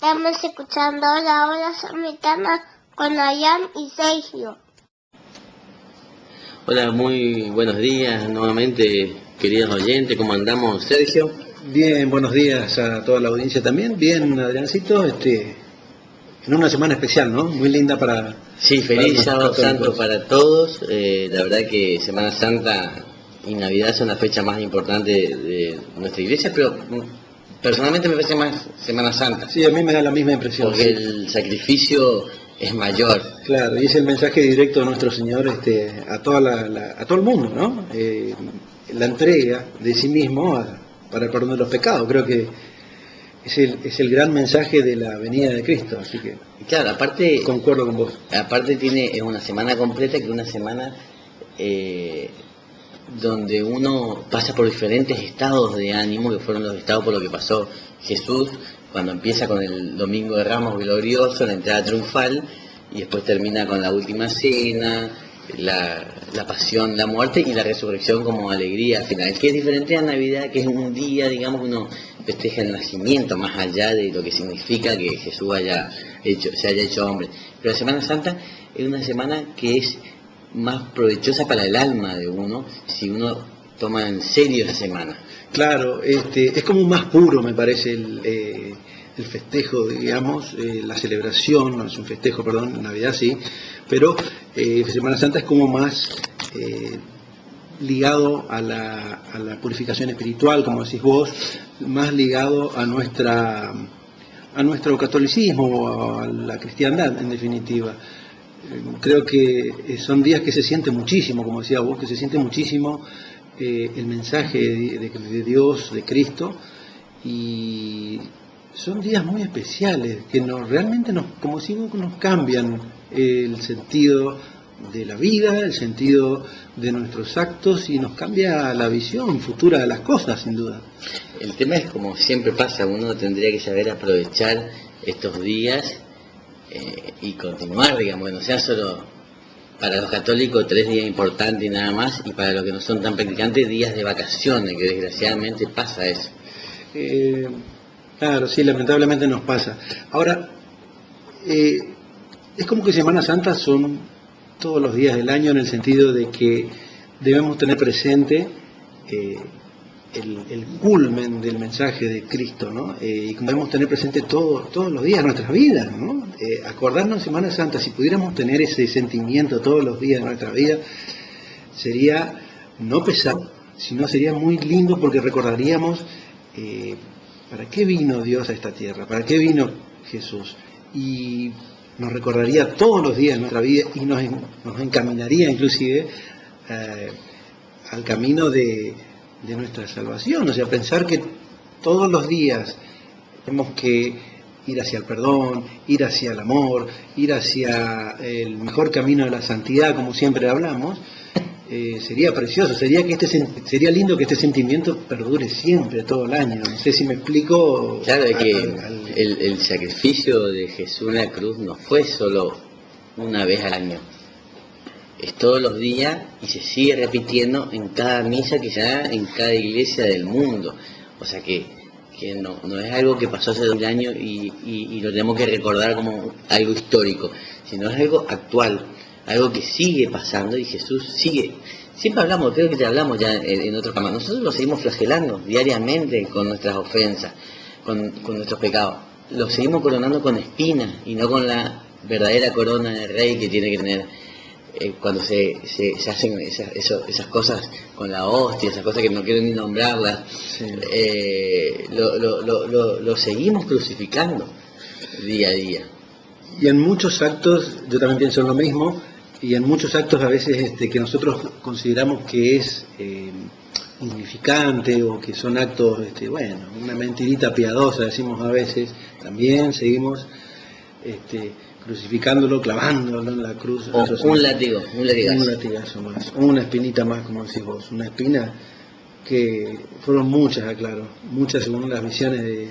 Estamos escuchando la hora samaritana con Ayán y Sergio. Hola, muy buenos días nuevamente, queridos oyentes. ¿Cómo andamos, Sergio? Bien, buenos días a toda la audiencia también. Bien, Adriancito, en una semana especial, ¿no? Muy linda para... Sí, feliz Sábado Santo para todos. La verdad que Semana Santa y Navidad son la fecha más importante de nuestra iglesia, pero personalmente me parece más Semana Santa. Sí, a mí me da la misma impresión. Porque sí. El sacrificio es mayor. Claro, y es el mensaje directo de nuestro Señor a todo el mundo, ¿no? La entrega de sí mismo para el perdón de los pecados. Creo que es el gran mensaje de la venida de Cristo, así que claro, aparte concuerdo con vos. Aparte es una semana completa, que una semana donde uno pasa por diferentes estados de ánimo, que fueron los estados por los que pasó Jesús, cuando empieza con el Domingo de Ramos glorioso, la entrada triunfal, y después termina con la última cena, la pasión, la muerte y la resurrección como alegría final, que es diferente a Navidad, que es un día, digamos, que uno festeja el nacimiento, más allá de lo que significa que Jesús se haya hecho hombre. Pero la Semana Santa es una semana que es más provechosa para el alma de uno, si uno toma en serio esa semana. Claro, es como más puro, me parece, el festejo, digamos, la celebración, no es un festejo, perdón, Navidad sí, pero Semana Santa es como más ligado a la purificación espiritual, como decís vos, más ligado a nuestro catolicismo, a la cristiandad, en definitiva. Creo que son días que se siente muchísimo, como decía vos, que se siente muchísimo el mensaje de Dios, de Cristo, y son días muy especiales que realmente como si nos cambian el sentido de la vida, el sentido de nuestros actos, y nos cambia la visión futura de las cosas, sin duda. El tema es, como siempre pasa, uno tendría que saber aprovechar estos días y continuar, digamos, que no sea solo para los católicos 3 días importantes y nada más, y para los que no son tan practicantes días de vacaciones, que desgraciadamente pasa eso. Claro, sí, lamentablemente nos pasa. Ahora, es como que Semana Santa son todos los días del año, en el sentido de que debemos tener presente el culmen del mensaje de Cristo, ¿no? Y como debemos tener presente todos los días de nuestras vidas, ¿no? Acordarnos en Semana Santa, si pudiéramos tener ese sentimiento todos los días de nuestra vida, sería no pesado, sino sería muy lindo, porque recordaríamos ¿para qué vino Dios a esta tierra? ¿Para qué vino Jesús? Y nos recordaría todos los días de nuestra vida, y nos encaminaría inclusive al camino de nuestra salvación. O sea, pensar que todos los días tenemos que ir hacia el perdón, ir hacia el amor, ir hacia el mejor camino de la santidad, como siempre hablamos. Sería precioso, sería lindo que este sentimiento perdure siempre, todo el año. No sé si me explico. Claro, es que el sacrificio de Jesús en la cruz no fue solo una vez al año, es todos los días, y se sigue repitiendo en cada misa que se da en cada iglesia del mundo. O sea que no es algo que pasó hace 2 años y lo tenemos que recordar como algo histórico, sino es algo actual, algo que sigue pasando, y Jesús sigue. Siempre hablamos, creo que te hablamos ya en otros programas, nosotros lo seguimos flagelando diariamente con nuestras ofensas, con nuestros pecados. Lo seguimos coronando con espinas y no con la verdadera corona de rey que tiene que tener cuando se hacen esas cosas con la hostia, esas cosas que no quiero ni nombrarlas. Sí. Lo seguimos crucificando día a día. Y en muchos actos, yo también pienso en lo mismo, y en muchos actos a veces que nosotros consideramos que es insignificante, o que son actos, una mentirita piadosa, decimos a veces, también seguimos crucificándolo, clavándolo en la cruz. O un latigazo. Un latigazo más, una espinita más, como decís vos, una espina que fueron muchas, aclaro, muchas según las visiones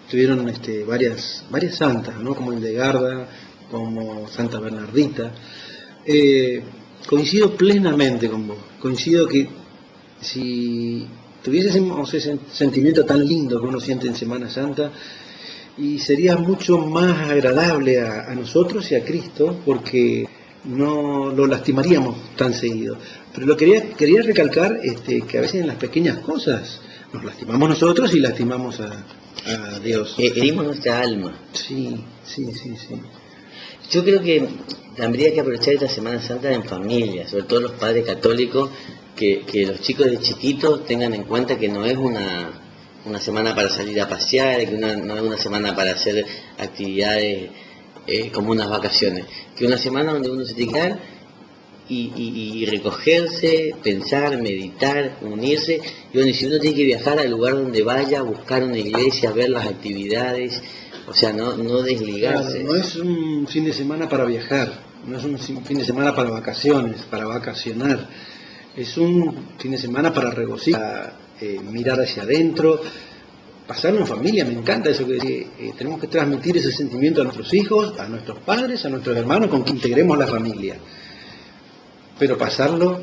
tuvieron varias santas, ¿no? Como Hildegarda, como Santa Bernardita. Coincido plenamente con vos, coincido que si tuviésemos ese sentimiento tan lindo que uno siente en Semana Santa, y sería mucho más agradable a nosotros y a Cristo, porque no lo lastimaríamos tan seguido. Pero quería recalcar que a veces en las pequeñas cosas nos lastimamos nosotros y lastimamos a Dios. Herimos nuestra alma. Sí. Yo creo que habría que aprovechar esta Semana Santa en familia, sobre todo los padres católicos, que los chicos de chiquitos tengan en cuenta que no es una semana para salir a pasear, que no es una semana para hacer actividades como unas vacaciones, que una semana donde uno se tiene que quedar y recogerse, pensar, meditar, unirse, y bueno, y si uno tiene que viajar al lugar donde vaya, buscar una iglesia, ver las actividades, o sea, no desligarse. Claro, no es un fin de semana para viajar, no es un fin de semana para vacaciones, para vacacionar, es un fin de semana para regocijar, mirar hacia adentro, pasarlo en familia. Me encanta eso que tenemos que transmitir ese sentimiento a nuestros hijos, a nuestros padres, a nuestros hermanos, con que integremos la familia. Pero pasarlo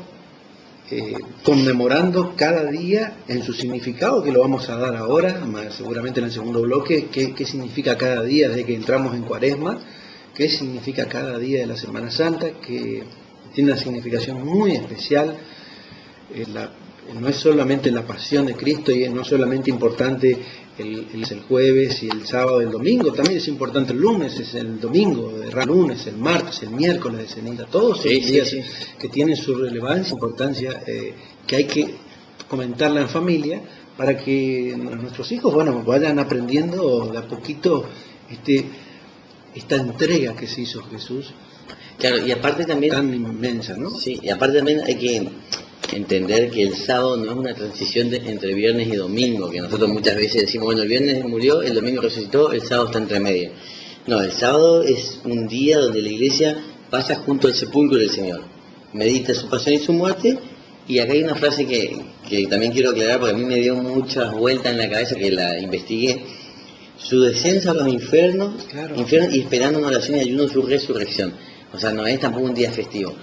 conmemorando cada día en su significado, que lo vamos a dar ahora, seguramente en el segundo bloque, qué significa cada día desde que entramos en Cuaresma, qué significa cada día de la Semana Santa, que tiene una significación muy especial. No es solamente la pasión de Cristo y no es solamente importante el jueves y el sábado y el domingo, también es importante el lunes, es el domingo, el lunes, el martes, el miércoles de ceniza, todos son días que tienen su relevancia, importancia, que hay que comentarla en familia para que nuestros hijos vayan aprendiendo de a poquito esta entrega que se hizo Jesús. Claro, y aparte también tan inmensa, ¿no? Sí, y aparte también hay que entender que el sábado no es una transición entre viernes y domingo, que nosotros muchas veces decimos, bueno, el viernes murió, el domingo resucitó, el sábado está entre medio. No, el sábado es un día donde la iglesia pasa junto al sepulcro del Señor, medita su pasión y su muerte, y acá hay una frase que también quiero aclarar porque a mí me dio muchas vueltas en la cabeza, que la investigué: su descenso a los infiernos, claro, y esperando una oración y ayuno su resurrección. O sea, no es tampoco un día festivo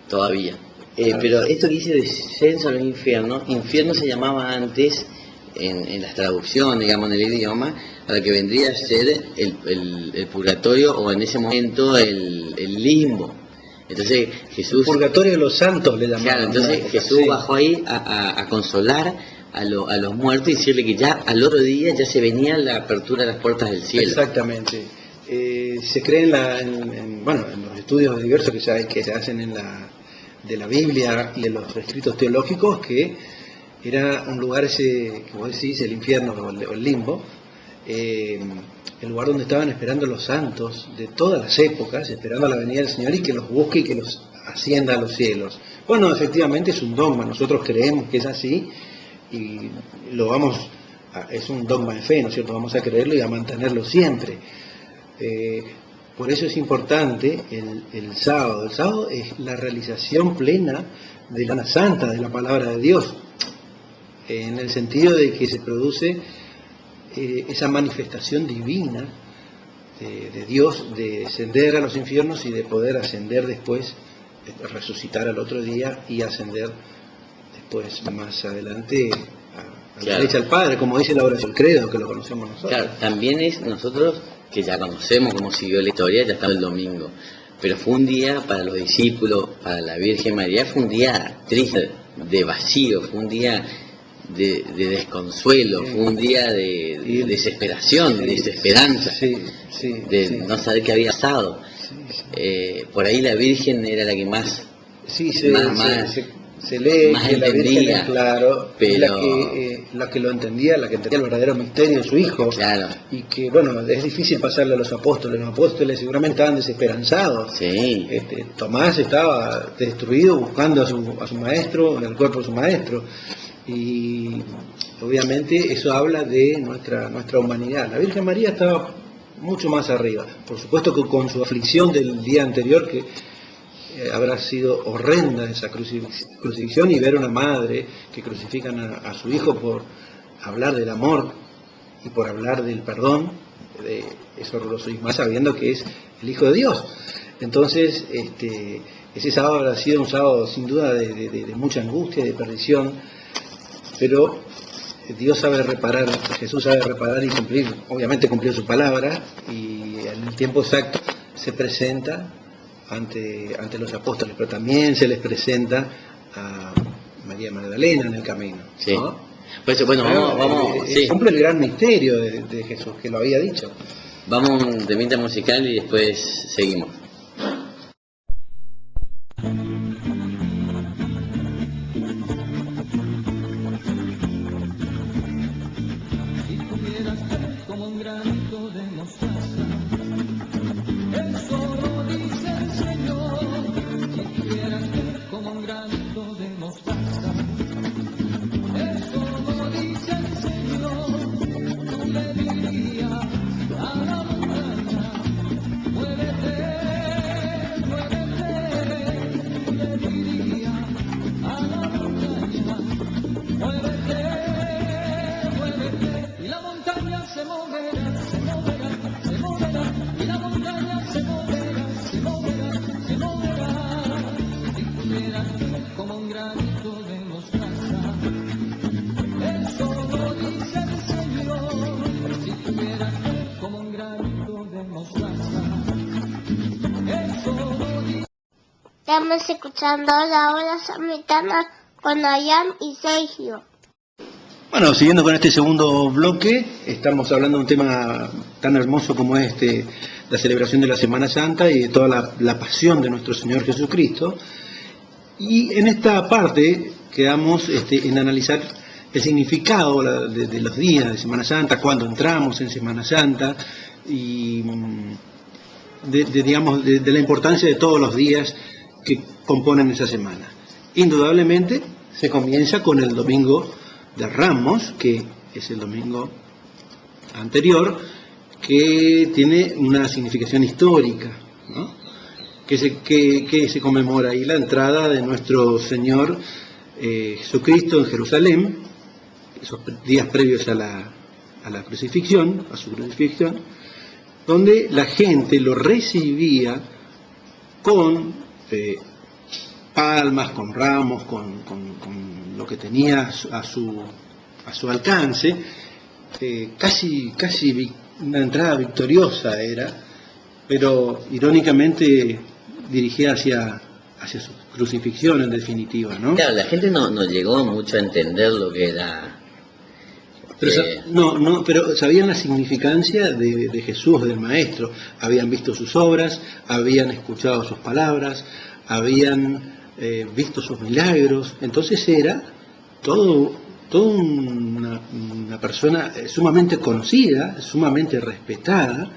todavía. Claro. Pero esto que dice descenso a los infiernos, infierno se llamaba antes, en las traducciones, digamos, en el idioma, a lo que vendría a ser el purgatorio, o en ese momento el limbo. Entonces Jesús... El purgatorio de los santos le llamaban. Claro, entonces Jesús bajó ahí a consolar a los muertos y decirle que ya al otro día ya se venía la apertura de las puertas del cielo. Exactamente. Se cree en los estudios diversos que se hacen de la Biblia y de los escritos teológicos, que era un lugar ese que vos decís, el infierno o el limbo, el lugar donde estaban esperando los santos de todas las épocas, esperando la venida del Señor y que los busque y que los ascienda a los cielos. Bueno, efectivamente es un dogma, nosotros creemos que es así y es un dogma de fe, ¿no es cierto? Vamos a creerlo y a mantenerlo siempre. Por eso es importante el sábado. El sábado es la realización plena de la Santa, de la palabra de Dios, en el sentido de que se produce esa manifestación divina de Dios, de descender a los infiernos y de poder ascender después, resucitar al otro día y ascender después, más adelante, a la derecha del Padre, como dice la oración del credo, que lo conocemos nosotros. Claro, también es nosotros, que ya conocemos cómo siguió la historia, ya estaba el domingo, pero fue un día para los discípulos, para la Virgen María, fue un día triste, de vacío, fue un día de desconsuelo, fue un día de desesperación, de desesperanza, no saber qué había pasado. Por ahí la Virgen era la que más se lee más que la Virgen es, claro, pero... la que entendía el verdadero misterio de su Hijo, claro. Y que, es difícil pasarle a los apóstoles seguramente estaban desesperanzados. Sí. Tomás estaba destruido buscando a su maestro, en el cuerpo de su maestro, y obviamente eso habla de nuestra humanidad. La Virgen María estaba mucho más arriba, por supuesto que con su aflicción del día anterior, que habrá sido horrenda esa crucifixión, y ver a una madre que crucifican a su hijo por hablar del amor y por hablar del perdón, es horroroso, y más sabiendo que es el Hijo de Dios. Entonces ese sábado habrá sido un sábado sin duda de mucha angustia y de perdición, pero Dios sabe reparar, Jesús sabe reparar y cumplir, obviamente cumplió su palabra, y en el tiempo exacto se presenta ante los apóstoles, pero también se les presenta a María Magdalena en el camino, Sí. ¿no? Pues bueno, vamos, sí. Cumple el gran misterio de Jesús, que lo había dicho. Vamos a un temita musical y después seguimos. Si pudieras ser como un granito de mostaza, eso lo dice el Señor. Si pudieras ser como un granito de mostaza, eso lo dice el Señor. Tú le dirías a la montaña, muévete, muévete. Tú le dirías a la montaña, muévete. Y la montaña se moverá, se moverá, se moverá. Y la montaña se moverá, se moverá, se moverá. Si pudieras ser como un granito de mostaza, eso lo dice el Señor. Si pudieras ser como un granito de mostaza, eso lo dice. Estamos escuchando la hora samaritana con Ayam y Sergio. Bueno, siguiendo con este segundo bloque, estamos hablando de un tema tan hermoso como es la celebración de la Semana Santa y de toda la pasión de nuestro Señor Jesucristo. Y en esta parte quedamos en analizar el significado de los días de Semana Santa, cuándo entramos en Semana Santa y digamos, de la importancia de todos los días que componen esa semana. Indudablemente se comienza con el domingo de Ramos, que es el domingo anterior, que tiene una significación histórica, ¿no? que se conmemora ahí la entrada de nuestro Señor Jesucristo en Jerusalén, esos días previos a la crucifixión, a su crucifixión, donde la gente lo recibía con palmas, con ramos, con lo que tenía a su alcance, casi una entrada victoriosa era, pero irónicamente dirigida hacia su crucifixión en definitiva, ¿no? Claro, la gente no llegó mucho a entender lo que era. Pero, pero sabían la significancia de Jesús, del Maestro, habían visto sus obras, habían escuchado sus palabras, habían visto sus milagros, entonces era todo una persona sumamente conocida, sumamente respetada.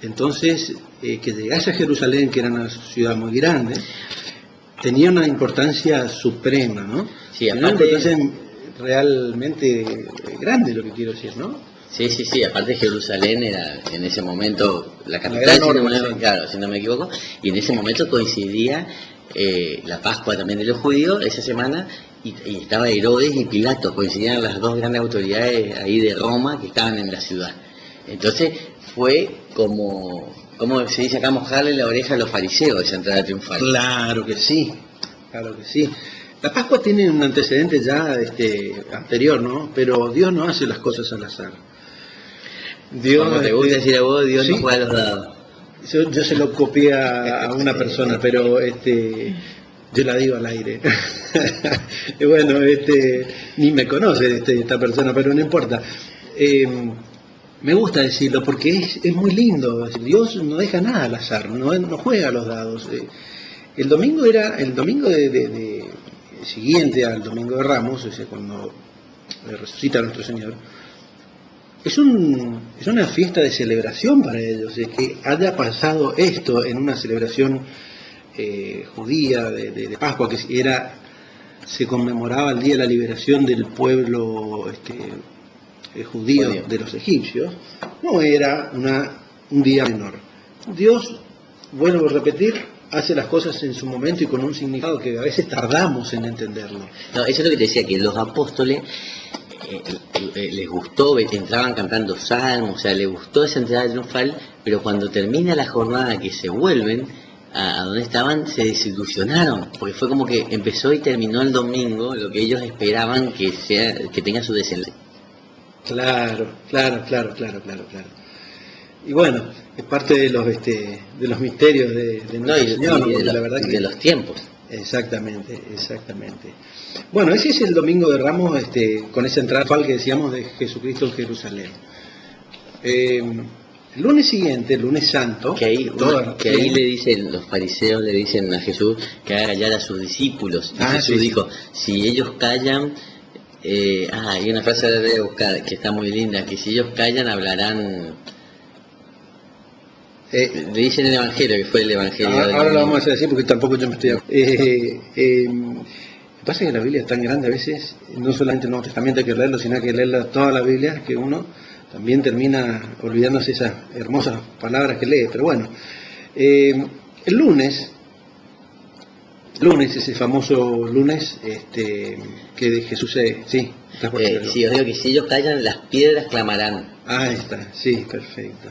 Entonces que llegase a Jerusalén, que era una ciudad muy grande, tenía una importancia suprema, ¿no? Sí, una aparte, importancia realmente grande, lo que quiero decir, ¿no? Sí, aparte Jerusalén era en ese momento la capital, si no me equivoco, y en ese momento coincidía la Pascua también de los judíos esa semana, y estaba Herodes y Pilato, coincidían las dos grandes autoridades ahí de Roma que estaban en la ciudad. Entonces fue como se dice acá, mojarle la oreja a los fariseos esa entrada triunfal. Claro que sí, claro que sí. La Pascua tiene un antecedente ya anterior, ¿no? Pero Dios no hace las cosas al azar. Dios, como te gusta decir a vos, Dios ¿sí? No juega a los dados. Yo se lo copié a una persona, pero yo la digo al aire. Y bueno, ni me conoce esta persona, pero no importa. Me gusta decirlo porque es muy lindo. Dios no deja nada al azar, no juega a los dados. El domingo era el domingo de siguiente al domingo de Ramos, cuando resucita nuestro Señor. Es una fiesta de celebración para ellos, que haya pasado esto en una celebración judía de Pascua, que se conmemoraba el día de la liberación del pueblo judío de los egipcios. No era un día menor. Dios, vuelvo a repetir, hace las cosas en su momento y con un significado que a veces tardamos en entenderlo. No, eso es lo que te decía, que los apóstoles les gustó, entraban cantando salmos, o sea, les gustó esa entrada triunfal, pero cuando termina la jornada que se vuelven a donde estaban, se desilusionaron, porque fue como que empezó y terminó el domingo lo que ellos esperaban que tenga su desenlace. Claro. Y bueno, es parte de los misterios de No, nuestro Señor, ¿no? Porque la verdad y que de los tiempos. exactamente. Bueno, ese es el Domingo de Ramos, con esa entrada triunfal que decíamos de Jesucristo en Jerusalén. El lunes siguiente, el lunes santo, Que ahí sí. le dicen, los fariseos le dicen a Jesús que haga callar a sus discípulos. Y Jesús sí. dijo, si ellos callan, hay una frase que voy a buscar que está muy linda, que si ellos callan hablarán, le dicen el Evangelio, que fue el Evangelio. Ahora lo vamos a hacer así porque tampoco yo me estoy... Lo que pasa es que la Biblia es tan grande a veces, no solamente el Nuevo Testamento hay que leerlo, sino hay que leerla toda la Biblia, que uno también termina olvidándose esas hermosas palabras que lee. Pero bueno, el lunes, ese famoso lunes, que Jesús se... Sí, estás por decirlo. Sí, os digo que si ellos callan, las piedras clamarán. Ahí está, sí, perfecto.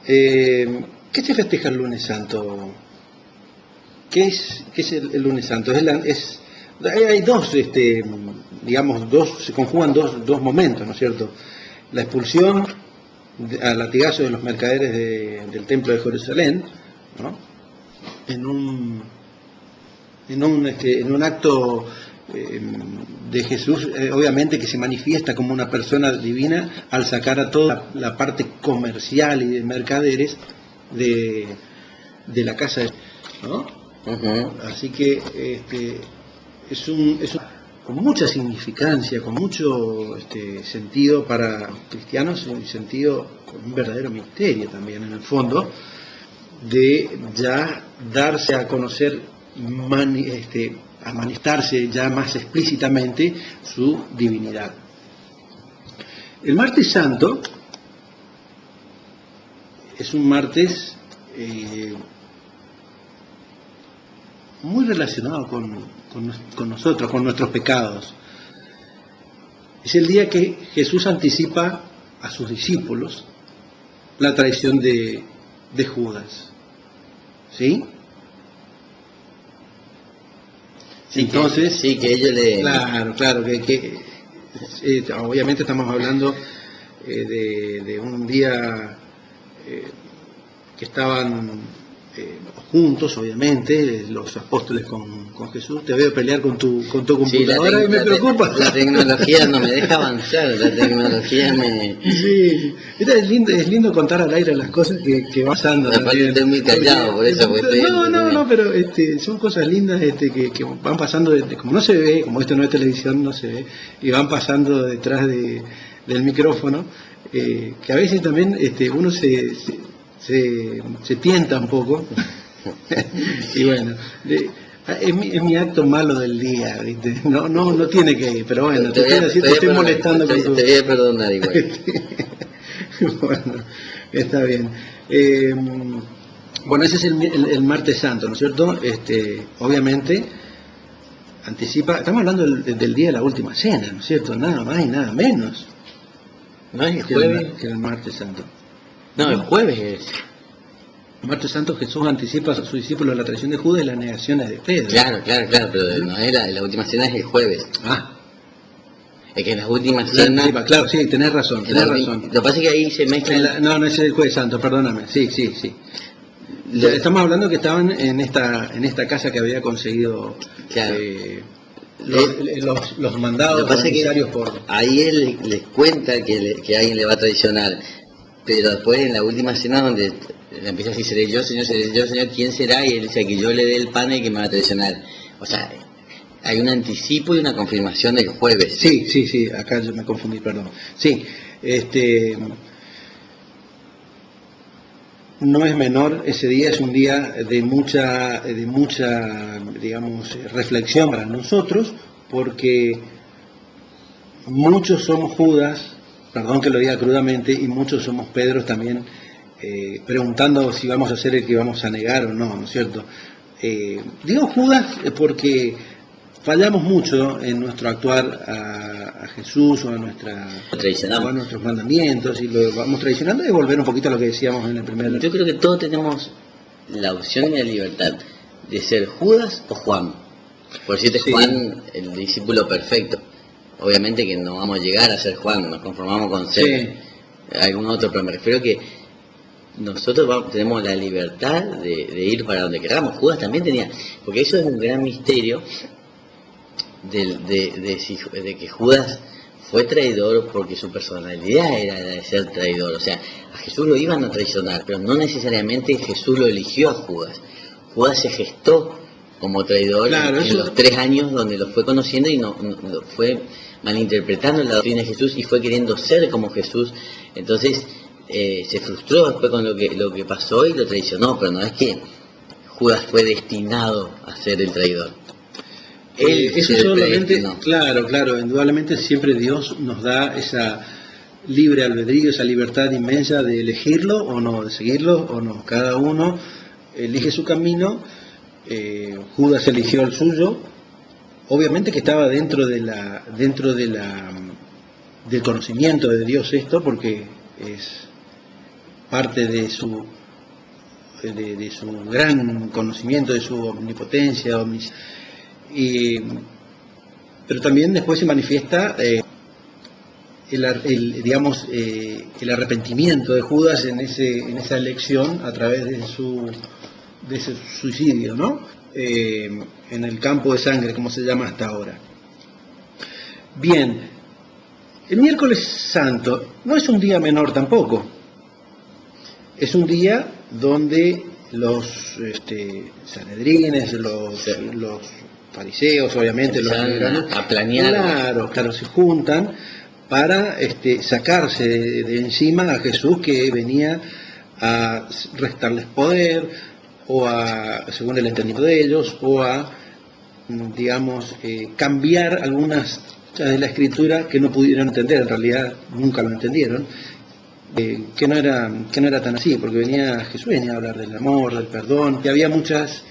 ¿Qué se festeja el lunes santo? ¿Qué es el lunes santo? Hay dos, se conjugan dos momentos, ¿no es cierto? La expulsión a latigazo de los mercaderes del templo de Jerusalén, ¿no? En un acto de Jesús, obviamente que se manifiesta como una persona divina al sacar a toda la parte comercial y de mercaderes de la casa, ¿no? Uh-huh. Así que es con mucha significancia, con mucho sentido para los cristianos, un sentido con un verdadero misterio también en el fondo, de ya darse a conocer, a manifestarse ya más explícitamente su divinidad. El martes santo es un martes muy relacionado con nosotros, con nuestros pecados. Es el día que Jesús anticipa a sus discípulos la traición de Judas. ¿Sí? Sí, entonces, que ellos le... Claro, que obviamente estamos hablando de un día que estaban juntos, obviamente, los apóstoles con Jesús. Te veo pelear con tu computadora y me preocupa. La tecnología no me deja avanzar, la tecnología me... Sí, es lindo contar al aire las cosas que va pasando. Aparte estoy muy callado, por eso. No, pero son cosas lindas que van pasando, como no se ve, como esto no es televisión, no se ve, y van pasando detrás del micrófono, que a veces también uno se tienta un poco. Y bueno, es mi acto malo del día, ¿viste? No tiene que ir, pero bueno, te estoy molestando con tu... Te voy a perdonar igual. Bueno, está bien. Bueno, ese es el martes santo, ¿no es cierto? Obviamente anticipa, estamos hablando del día de la última cena, ¿no es cierto? Nada más y nada menos. ¿No es el jueves? Que el martes santo. No, el jueves es. El martes santo Jesús anticipa a sus discípulos la traición de Judas y las negaciones de Pedro. Claro, pero no es la última cena, es el jueves. Es que en las últimas cenas... Claro, sí, tenés razón. Lo que pasa es que ahí se mezcla... No es el jueves santo, perdóname. Sí. Estamos hablando que estaban en esta casa que había conseguido... Claro. Los mandados necesarios por... Ahí él les cuenta que alguien le va a traicionar, pero después en la última cena donde empieza a decir, seré yo, Señor, ¿quién será? Y él dice que yo le dé el pan y que me va a traicionar. O sea, hay un anticipo y una confirmación del jueves. Sí, acá yo me confundí, perdón. Sí, no es menor, ese día es un día de mucha, digamos, reflexión para nosotros, porque muchos somos Judas, perdón que lo diga crudamente, y muchos somos Pedros también, preguntando si vamos a ser el que vamos a negar o no, ¿no es cierto? Digo Judas porque fallamos mucho en nuestro actuar a Jesús o a nuestros mandamientos, y lo vamos traicionando, y volver un poquito a lo que decíamos en el primer... Yo creo que todos tenemos la opción y la libertad de ser Judas o Juan. Por decirte, sí. Juan, el discípulo perfecto. obviamente que no vamos a llegar a ser Juan, nos conformamos con ser algún otro, pero me refiero que nosotros tenemos la libertad de ir para donde queramos. Judas también tenía, porque eso es un gran misterio de que Judas fue traidor porque su personalidad era la de ser traidor. O sea, a Jesús lo iban a traicionar, pero no necesariamente Jesús lo eligió a Judas. Judas se gestó como traidor en los 3 años donde lo fue conociendo y no fue malinterpretando la doctrina de Jesús y fue queriendo ser como Jesús. Entonces se frustró después con lo que pasó y lo traicionó, pero no es que Judas fue destinado a ser el traidor. Eso solamente, claro, indudablemente siempre Dios nos da esa libre albedrío, esa libertad inmensa de elegirlo o no, de seguirlo o no. Cada uno elige su camino. Judas eligió el suyo, obviamente que estaba dentro del conocimiento de Dios esto, porque es parte de su gran conocimiento, de su omnipotencia, pero también después se manifiesta el arrepentimiento de Judas en esa elección a través de ese suicidio, ¿no? En el campo de sangre, como se llama hasta ahora. Bien, el miércoles santo no es un día menor tampoco. Es un día donde los sanedrines, los fariseos, obviamente, los a planear. Claro, se juntan para sacarse de encima a Jesús, que venía a restarles poder, o según el entendimiento de ellos, o a, cambiar algunas de la escritura que no pudieron entender, en realidad nunca lo entendieron, que no era tan así, porque Jesús venía a hablar del amor, del perdón, y había muchas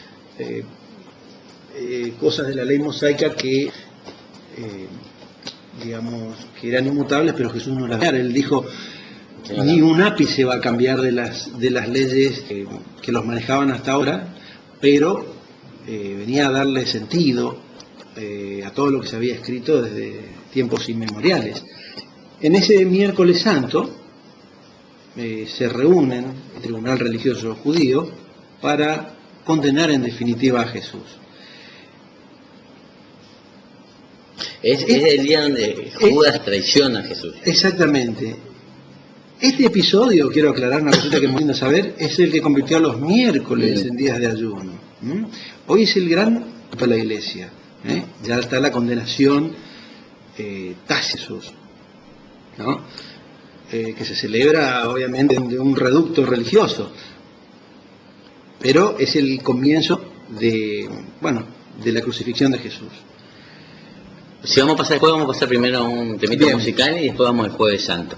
cosas de la ley mosaica que eran inmutables, pero Jesús no las cambió. Él dijo, ni un ápice va a cambiar de las leyes que los manejaban hasta ahora, pero venía a darle sentido a todo lo que se había escrito desde tiempos inmemoriales. En ese miércoles santo se reúnen el tribunal religioso judío para condenar en definitiva a Jesús. Es el día donde Judas traiciona a Jesús. Exactamente. Este episodio, quiero aclarar una cosita que es muy lindo saber, es el que convirtió a los miércoles en días de ayuno. Hoy es el gran de la iglesia. Ya está la condenación Jesús, ¿no? Que se celebra obviamente de un reducto religioso, pero es el comienzo de la crucifixión de Jesús. Si vamos a pasar primero a un temita musical y después vamos al Jueves Santo.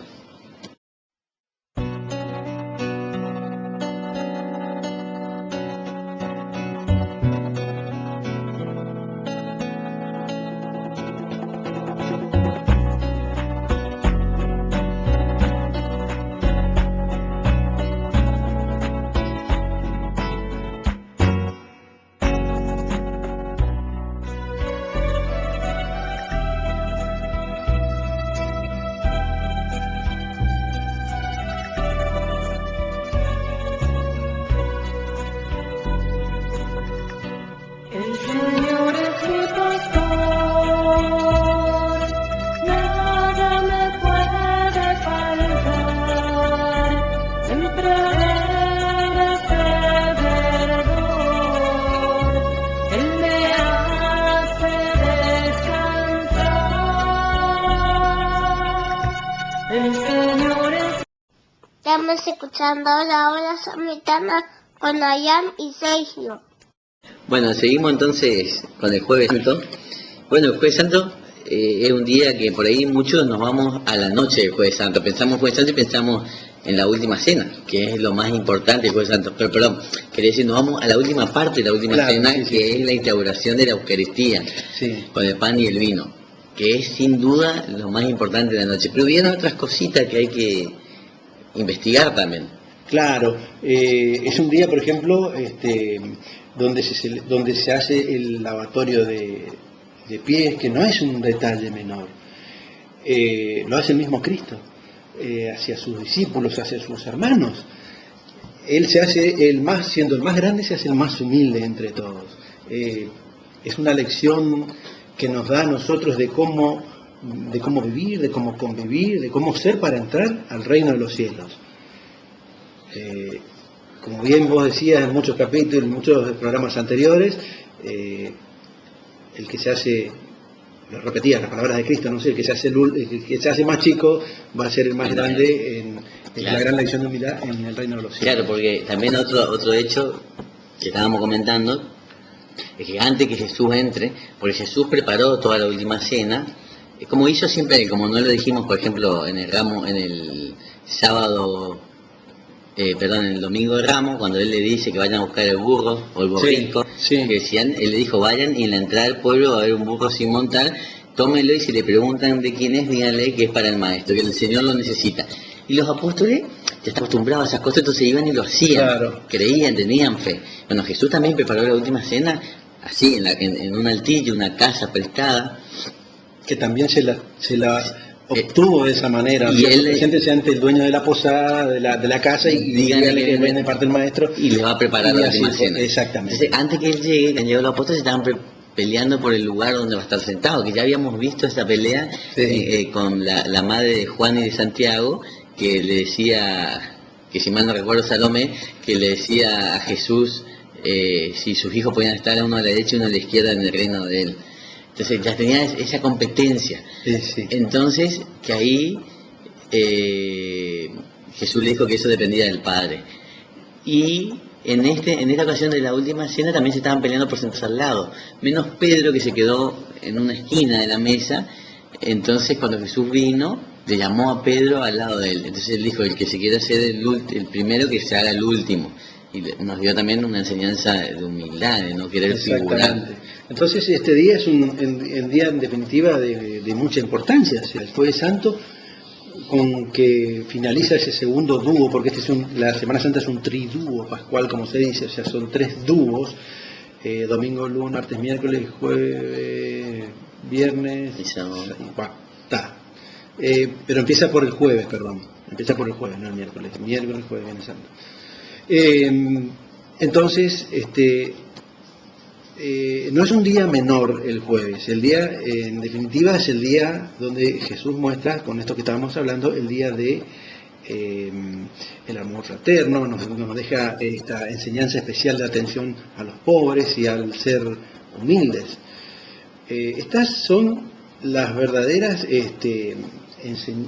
Estamos escuchando la hora samaritana con Ayam y Sergio. Bueno, seguimos entonces con el Jueves Santo. Bueno, el Jueves Santo es un día que por ahí muchos nos vamos a la noche del Jueves Santo. Pensamos Jueves Santo y pensamos en la última cena, que es lo más importante del Jueves Santo. Pero perdón, quería decir, nos vamos a la última parte de la última cena, que es la instauración de la Eucaristía, con el pan y el vino, que es sin duda lo más importante de la noche. Pero vienen otras cositas que hay que investigar también. Claro, es un día, por ejemplo, donde se hace el lavatorio de pies, que no es un detalle menor. lo hace el mismo Cristo, hacia sus discípulos, hacia sus hermanos. Él se hace siendo el más grande, se hace el más humilde entre todos. Es una lección que nos da a nosotros de cómo vivir, de cómo convivir, de cómo ser para entrar al reino de los cielos. Como bien vos decías en muchos capítulos, en muchos programas anteriores, el que se hace, lo repetía, las palabras de Cristo, no sé, el que se hace más chico va a ser el más grande en Claro. la gran lección de humildad en el reino de los cielos. Claro, porque también otro hecho que estábamos comentando es que antes que Jesús entre, porque Jesús preparó toda la última cena, como hizo siempre, como no lo dijimos, por ejemplo, en el sábado, en el domingo de Ramos, cuando él le dice que vayan a buscar el burro o el borrico, Sí, sí. que decían, él le dijo, vayan y en la entrada del pueblo va a haber un burro sin montar, tómenlo y si le preguntan de quién es, díganle que es para el maestro, que el Señor lo necesita. Y los apóstoles ya estaban acostumbrados a esas cosas, entonces iban y lo hacían, Claro. creían, tenían fe. Bueno, Jesús también preparó la última cena así, en un altillo, una casa prestada. Que también se la obtuvo de esa manera. Y él- Preséntese ante el dueño de la posada, de la casa, y díganle que viene de parte del maestro. Y le va a preparar Y la así última fue, cena. exactamente. Entonces, antes que él llegue, que han llegado los apóstoles, estaban peleando por el lugar donde va a estar sentado, que ya habíamos visto esta pelea Sí. con la madre de Juan y de Santiago, que le decía, que si mal no recuerdo Salomé, que le decía a Jesús si sus hijos podían estar uno a la derecha y uno a la izquierda en el reino de él. Entonces ya tenía esa competencia. Sí. Entonces, que ahí Jesús le dijo que eso dependía del Padre. Y en esta ocasión de la última cena también se estaban peleando por sentarse al lado, menos Pedro, que se quedó en una esquina de la mesa. Entonces cuando Jesús vino, le llamó a Pedro al lado de él. Entonces él dijo, el que se quiera ser el primero, que se haga el último. Y nos dio también una enseñanza de humildad, de no querer figurar. Exactamente. Entonces este día es un día en definitiva de mucha importancia. O sea, el Jueves Santo, con que finaliza ese segundo dúo, porque la Semana Santa es un tridúo pascual, como se dice, o sea, son 3 dúos, domingo, lunes, martes, miércoles, jueves, viernes, Y sábado. bueno, está. Pero empieza por el jueves, empieza por el jueves, no el miércoles, jueves, viernes santo. Entonces, no es un día menor el jueves, el día, en definitiva, es el día donde Jesús muestra, con esto que estábamos hablando, el día de el amor fraterno, nos deja esta enseñanza especial de atención a los pobres y al ser humildes. Estas son las verdaderas,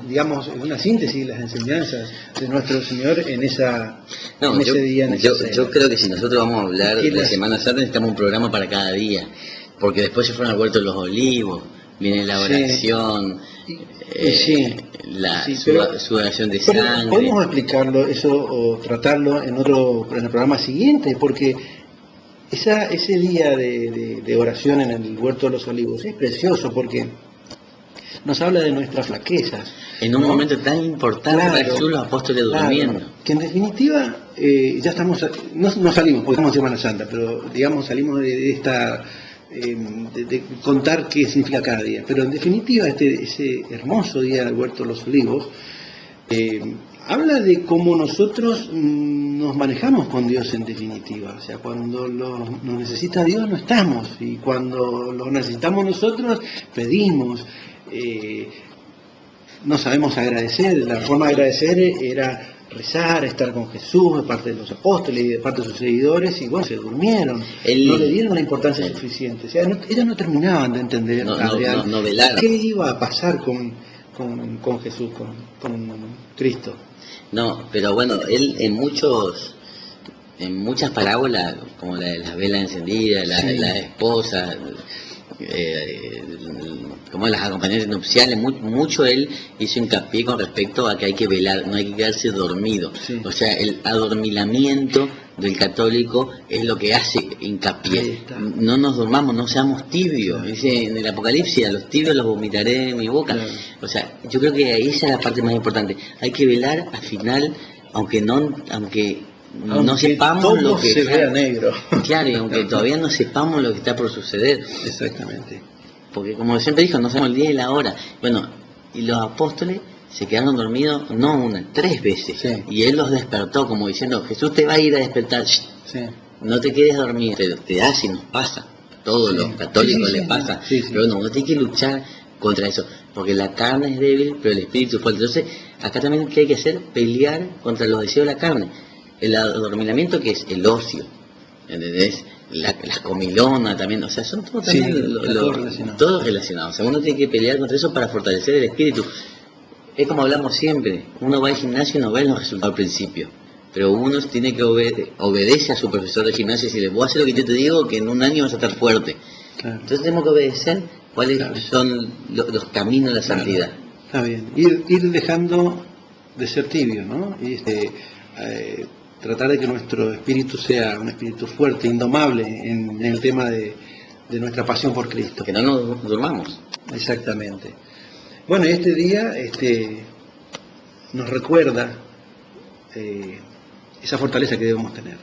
digamos, una síntesis de las enseñanzas de nuestro Señor en ese día. En esa yo cena. creo que si nosotros vamos a hablar de la ¿Quiénes? Semana Santa, necesitamos un programa para cada día, porque después se fueron al huerto de los olivos, viene la Sí. oración, Sí. la Sí, pero- sudación de Pero sangre. podemos explicarlo eso o tratarlo en el programa siguiente, porque ese día de oración en el Huerto de los Olivos es precioso porque nos habla de nuestras flaquezas. En un ¿no? momento tan importante para Claro, Jesús, los apóstoles claro, durmiendo. que en definitiva ya estamos, no salimos, porque estamos en Semana Santa, pero digamos salimos de esta, de contar qué significa cada día. Pero en definitiva ese hermoso día del Huerto de los Olivos habla de cómo nosotros nos manejamos con Dios en definitiva. O sea, cuando nos necesita Dios no estamos, y cuando lo necesitamos nosotros pedimos. No sabemos agradecer, la forma de agradecer era rezar, estar con Jesús de parte de los apóstoles y de parte de sus seguidores, y bueno, se durmieron, no le dieron la importancia suficiente. O sea, ellos no terminaban de entender No velaron. qué iba a pasar con Jesús, con Cristo. No, pero bueno, él en muchas parábolas, como la de las velas encendidas, Sí. la esposa, como las acompañantes nupciales, mucho él hizo hincapié con respecto a que hay que velar, no hay que quedarse dormido. Sí. O sea, el adormilamiento del católico es lo que hace Ahí hincapié. está. No nos durmamos, no seamos tibios. Claro. Dice en el Apocalipsis, a los tibios los vomitaré de mi boca. Claro. O sea, yo creo que esa es la parte más importante. Hay que velar al final, aunque no sepamos todo lo que se vea negro. Claro, y aunque todavía no sepamos lo que está por suceder, Exactamente. porque como siempre dijo, no sabemos el día y la hora. Bueno, y los apóstoles se quedaron dormidos no una, 3 veces. Sí. Y él los despertó como diciendo, Jesús te va a ir a despertar, Shh, Sí. no te quedes dormido, te da si nos pasa. A todos Sí. los católicos Sí, sí, les sí. pasa. Sí, sí. Pero no, uno tiene que luchar contra eso, porque la carne es débil, pero el espíritu es fuerte. Entonces, acá también ¿qué hay que hacer? Pelear contra los deseos de la carne. El adormilamiento, que es el ocio, ¿entendés? Las comilonas también, o sea, son todos Sí, también está todo relacionado. todos relacionados. O sea, uno tiene que pelear contra eso para fortalecer el espíritu. Es como hablamos siempre, uno va al gimnasio y no ve los resultados al principio, pero uno tiene que obedece a su profesor de gimnasio y decirle, vos haces lo que yo te digo, que en un año vas a estar fuerte. Claro. Entonces tenemos que obedecer cuáles Claro. son los caminos de la Claro. santidad. Está bien. Ir dejando de ser tibio, ¿no? Y tratar de que nuestro espíritu sea un espíritu fuerte, indomable en el tema de nuestra pasión por Cristo. Que no nos durmamos. Exactamente. Bueno, este día nos recuerda esa fortaleza que debemos tener.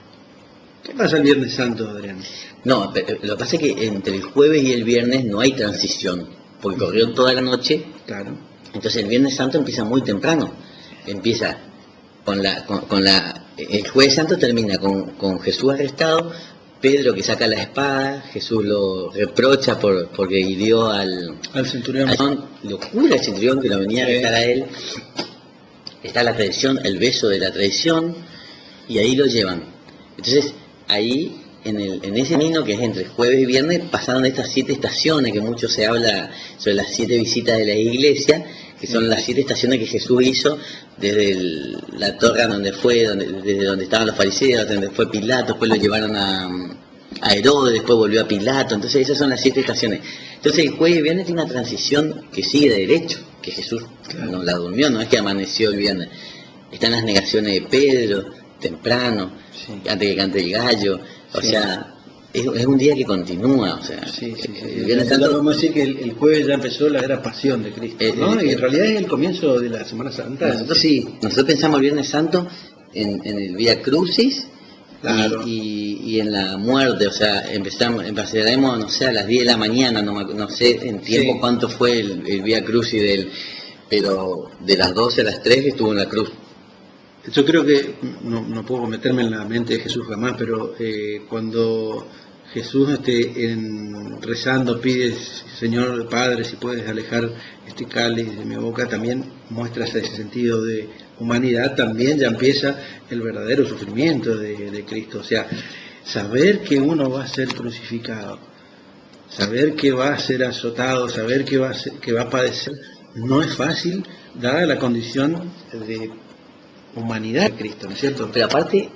¿Qué pasa el Viernes Santo, Adrián? No, pero lo que pasa es que entre el jueves y el viernes no hay transición, porque corrió toda la noche. Claro. Entonces el Viernes Santo empieza muy temprano. Empieza el Jueves Santo termina con Jesús arrestado, Pedro que saca la espada, Jesús lo reprocha porque hirió al Centurión. lo cura el centurión que lo venía a arrestar a él. Está la traición, el beso de la traición, y ahí lo llevan. Entonces ahí en ese camino que es entre jueves y viernes pasaron estas 7 estaciones que mucho se habla sobre las 7 visitas de la iglesia, que son las 7 estaciones que Jesús hizo desde la torre donde fue, desde donde estaban los fariseos, donde fue Pilato, después lo llevaron a Herodes, después volvió a Pilato. Entonces esas son las 7 estaciones. Entonces el jueves y viernes tiene una transición que sigue de derecho, que Jesús no la durmió, no es que amaneció el viernes. Están las negaciones de Pedro, temprano, Sí. antes que cante el gallo, o Sí. sea, es un día que continúa, o sea, Sí, sí, sí. el Viernes Santo, Vamos a decir que el jueves ya empezó la gran pasión de Cristo, ¿no? Y en realidad es el comienzo de la Semana Santa. nosotros pensamos el Viernes Santo en el Vía Crucis. Claro. Y en la muerte, o sea, empezaremos, no sé, a las 10 de la mañana, no sé en tiempo Sí. cuánto fue el Vía Crucis pero de las 12 a las 3 estuvo en la cruz. Yo creo que, no puedo meterme en la mente de Jesús jamás, pero cuando Jesús rezando pide, Señor Padre, si puedes alejar este cáliz de mi boca, también muestra ese sentido de humanidad, también ya empieza el verdadero sufrimiento de Cristo. O sea, saber que uno va a ser crucificado, saber que va a ser azotado, saber que va a padecer, no es fácil, dada la condición de humanidad de Cristo, ¿no es cierto? Pero aparte,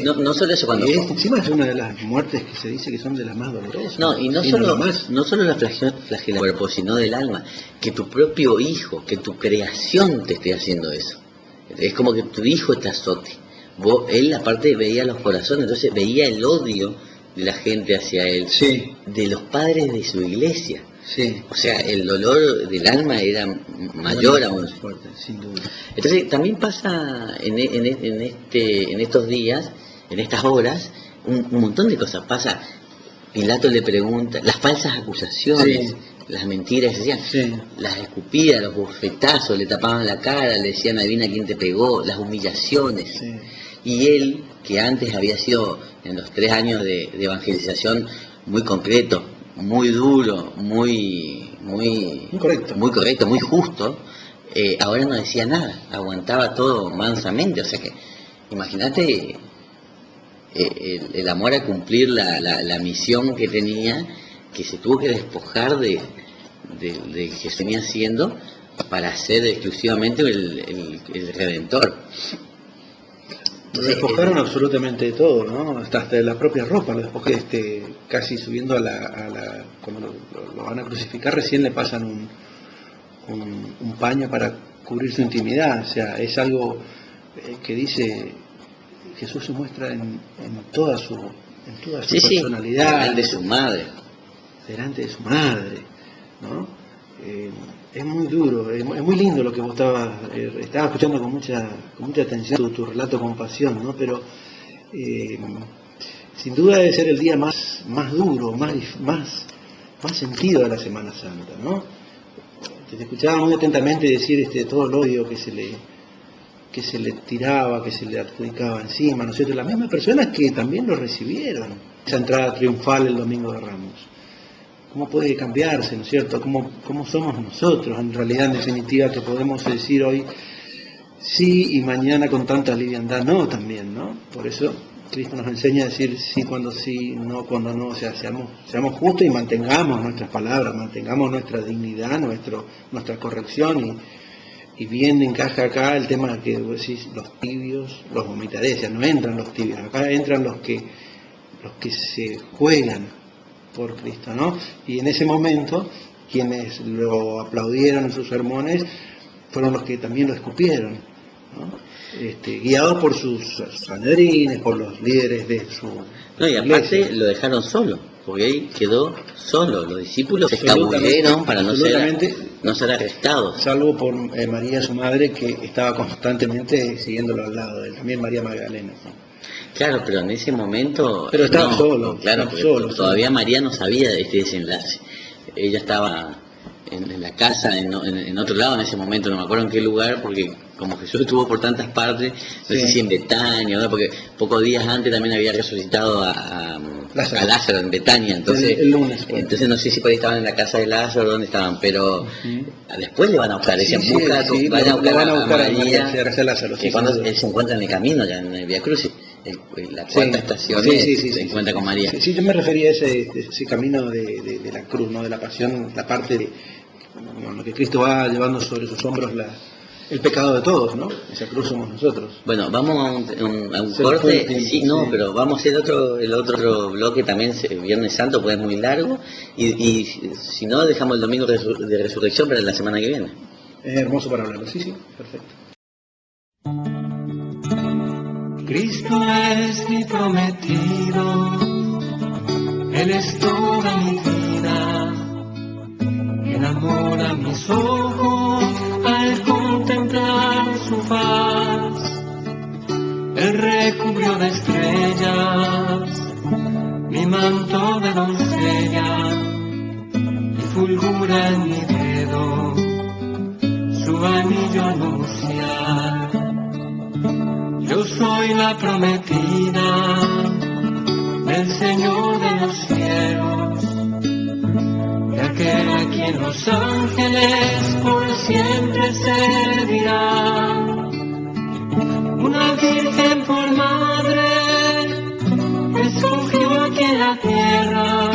no solo eso, cuando... Encima es una de las muertes que se dice que son de las más dolorosas. No, y no solo la flagela del cuerpo, sino del alma. Que tu propio hijo, que tu creación te esté haciendo eso. Es como que tu hijo te azote. Él aparte veía los corazones, entonces veía el odio de la gente hacia él, Sí, de los padres de su iglesia. sí. O sea, el dolor del alma era mayor aún. Más fuerte, sin duda. Entonces también pasa en estos días, en estas horas, un montón de cosas. Pasa, Pilato le pregunta, las falsas acusaciones, Sí. las mentiras, decían, Sí. las escupidas, los bofetazos, le tapaban la cara, le decían adivina quién te pegó, las humillaciones. Sí. Y él, que antes había sido en los 3 años de evangelización muy concreto, muy duro, muy correcto. muy correcto, muy justo, ahora no decía nada, aguantaba todo mansamente. O sea que, imagínate el amor a cumplir la misión que tenía, que se tuvo que despojar de que se venía haciendo para ser exclusivamente el Redentor. Lo despojaron absolutamente de todo, ¿no? Hasta de la propia ropa, lo despojaron, casi subiendo cuando lo van a crucificar, recién le pasan un paño para cubrir su intimidad. O sea, es algo que dice Jesús, se muestra en toda su personalidad, delante de su madre. delante de su madre, ¿no? Es muy duro, es muy lindo lo que vos estaba escuchando con mucha atención tu relato con pasión, ¿no? Pero sin duda debe ser el día más duro, más sentido de la Semana Santa, ¿no? te escuchaba muy atentamente decir todo el odio que se le tiraba, que se le adjudicaba encima, ¿no es cierto? Las mismas personas que también lo recibieron, esa entrada triunfal el Domingo de Ramos. ¿Cómo puede cambiarse, ¿no es cierto? ¿Cómo somos nosotros, en realidad, en definitiva, que podemos decir hoy sí y mañana con tanta liviandad no también, ¿no? Por eso Cristo nos enseña a decir sí, no cuando no, o sea, seamos justos y mantengamos nuestras palabras, mantengamos nuestra dignidad, nuestra corrección y bien encaja acá el tema que vos decís, los tibios, los vomitaré, no entran los tibios, acá entran los que se juegan por Cristo, ¿no? Y en ese momento, quienes lo aplaudieron en sus sermones fueron los que también lo escupieron, ¿no? Guiados por sus sanedrines, por los líderes de su No, y aparte iglesia. lo dejaron solo, porque él quedó solo. Los discípulos se escabulleron para no ser arrestados. Salvo por María, su madre, que estaba constantemente siguiéndolo al lado de él, también María Magdalena, ¿no? Claro, pero en ese momento... Pero estaba solo, Claro, estaba porque solo. todavía María no sabía de este desenlace. Ella estaba en la casa, en otro lado en ese momento, no me acuerdo en qué lugar, porque como Jesús estuvo por tantas partes, no sé si en Betania, ¿no? Porque pocos días antes también había resucitado a Lázaro en Betania, entonces el lunes, pues. Entonces no sé si por ahí estaban en la casa de Lázaro o dónde estaban, pero después le van a buscar, decían, van a buscar a María, a Lázaro, que cuando él se encuentra en el camino, ya en el Vía Crucis, la cuarta estación se encuentra con María. Sí, yo me refería a ese camino de la cruz, ¿no? De la pasión, la parte de lo que Cristo va llevando sobre sus hombros, el pecado de todos, ¿no? Esa cruz somos nosotros. Bueno, vamos a un corte, pero vamos a hacer el otro bloque también, Viernes Santo, pues es muy largo, y si no, dejamos el domingo de resurrección para la semana que viene. Es hermoso para hablarlo, sí, perfecto. Cristo es mi prometido, Él es toda mi vida, enamora mis ojos al contemplar su faz. Él recubrió de estrellas mi manto de doncella y fulgura en mi dedo su anillo nupcial. Yo soy la prometida del Señor de los cielos, de aquel a quien los ángeles por siempre servirán. Una virgen por madre escogió aquí en la tierra,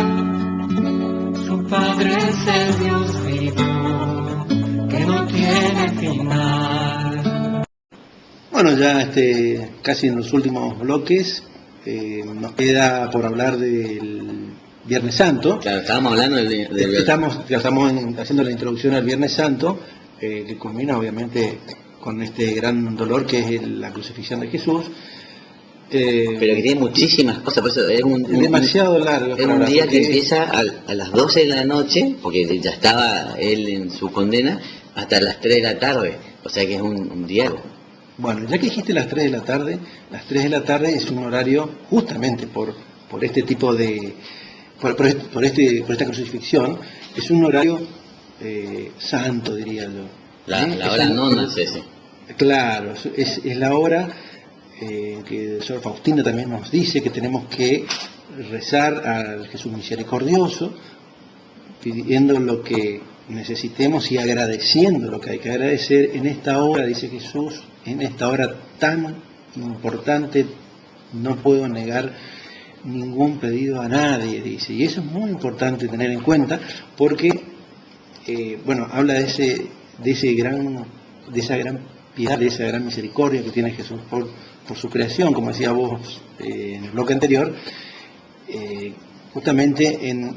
su padre es el Dios vivo que no tiene final. Bueno, ya casi en los últimos bloques nos queda por hablar del Viernes Santo. Claro, estábamos hablando del Estamos haciendo la introducción al Viernes Santo, que culmina obviamente con este gran dolor que es la crucifixión de Jesús. Pero que tiene muchísimas cosas, por eso es demasiado largo. Es un día que empieza a las 12 de la noche, porque ya estaba él en su condena, hasta las 3 de la tarde, o sea que es un diario. Bueno, ya que dijiste las 3 de la tarde, las 3 de la tarde es un horario justamente por este tipo de... por esta crucifixión, es un horario santo, diría yo. La hora nona es ese. Claro, es la hora que el Sor Faustina también nos dice que tenemos que rezar al Jesús misericordioso, pidiendo lo que necesitemos y agradeciendo lo que hay que agradecer en esta hora, dice Jesús, en esta hora tan importante no puedo negar ningún pedido a nadie, dice, y eso es muy importante tener en cuenta porque habla de esa gran piedad, de esa gran misericordia que tiene Jesús por su creación, como decía vos en el bloque anterior, justamente en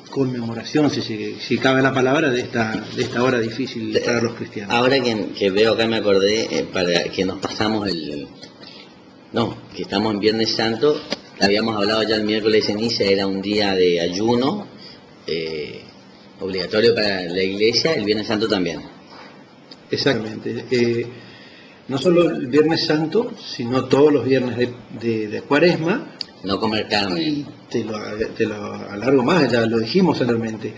conmemoración, si cabe la palabra, de esta hora difícil para los cristianos. Ahora que veo acá me acordé, para que nos pasamos que estamos en Viernes Santo, habíamos hablado ya el miércoles de ceniza, era un día de ayuno obligatorio para la iglesia, el Viernes Santo también. Exactamente. No solo el Viernes Santo, sino todos los viernes de Cuaresma. No comer carne. Y te lo alargo más, ya lo dijimos anteriormente.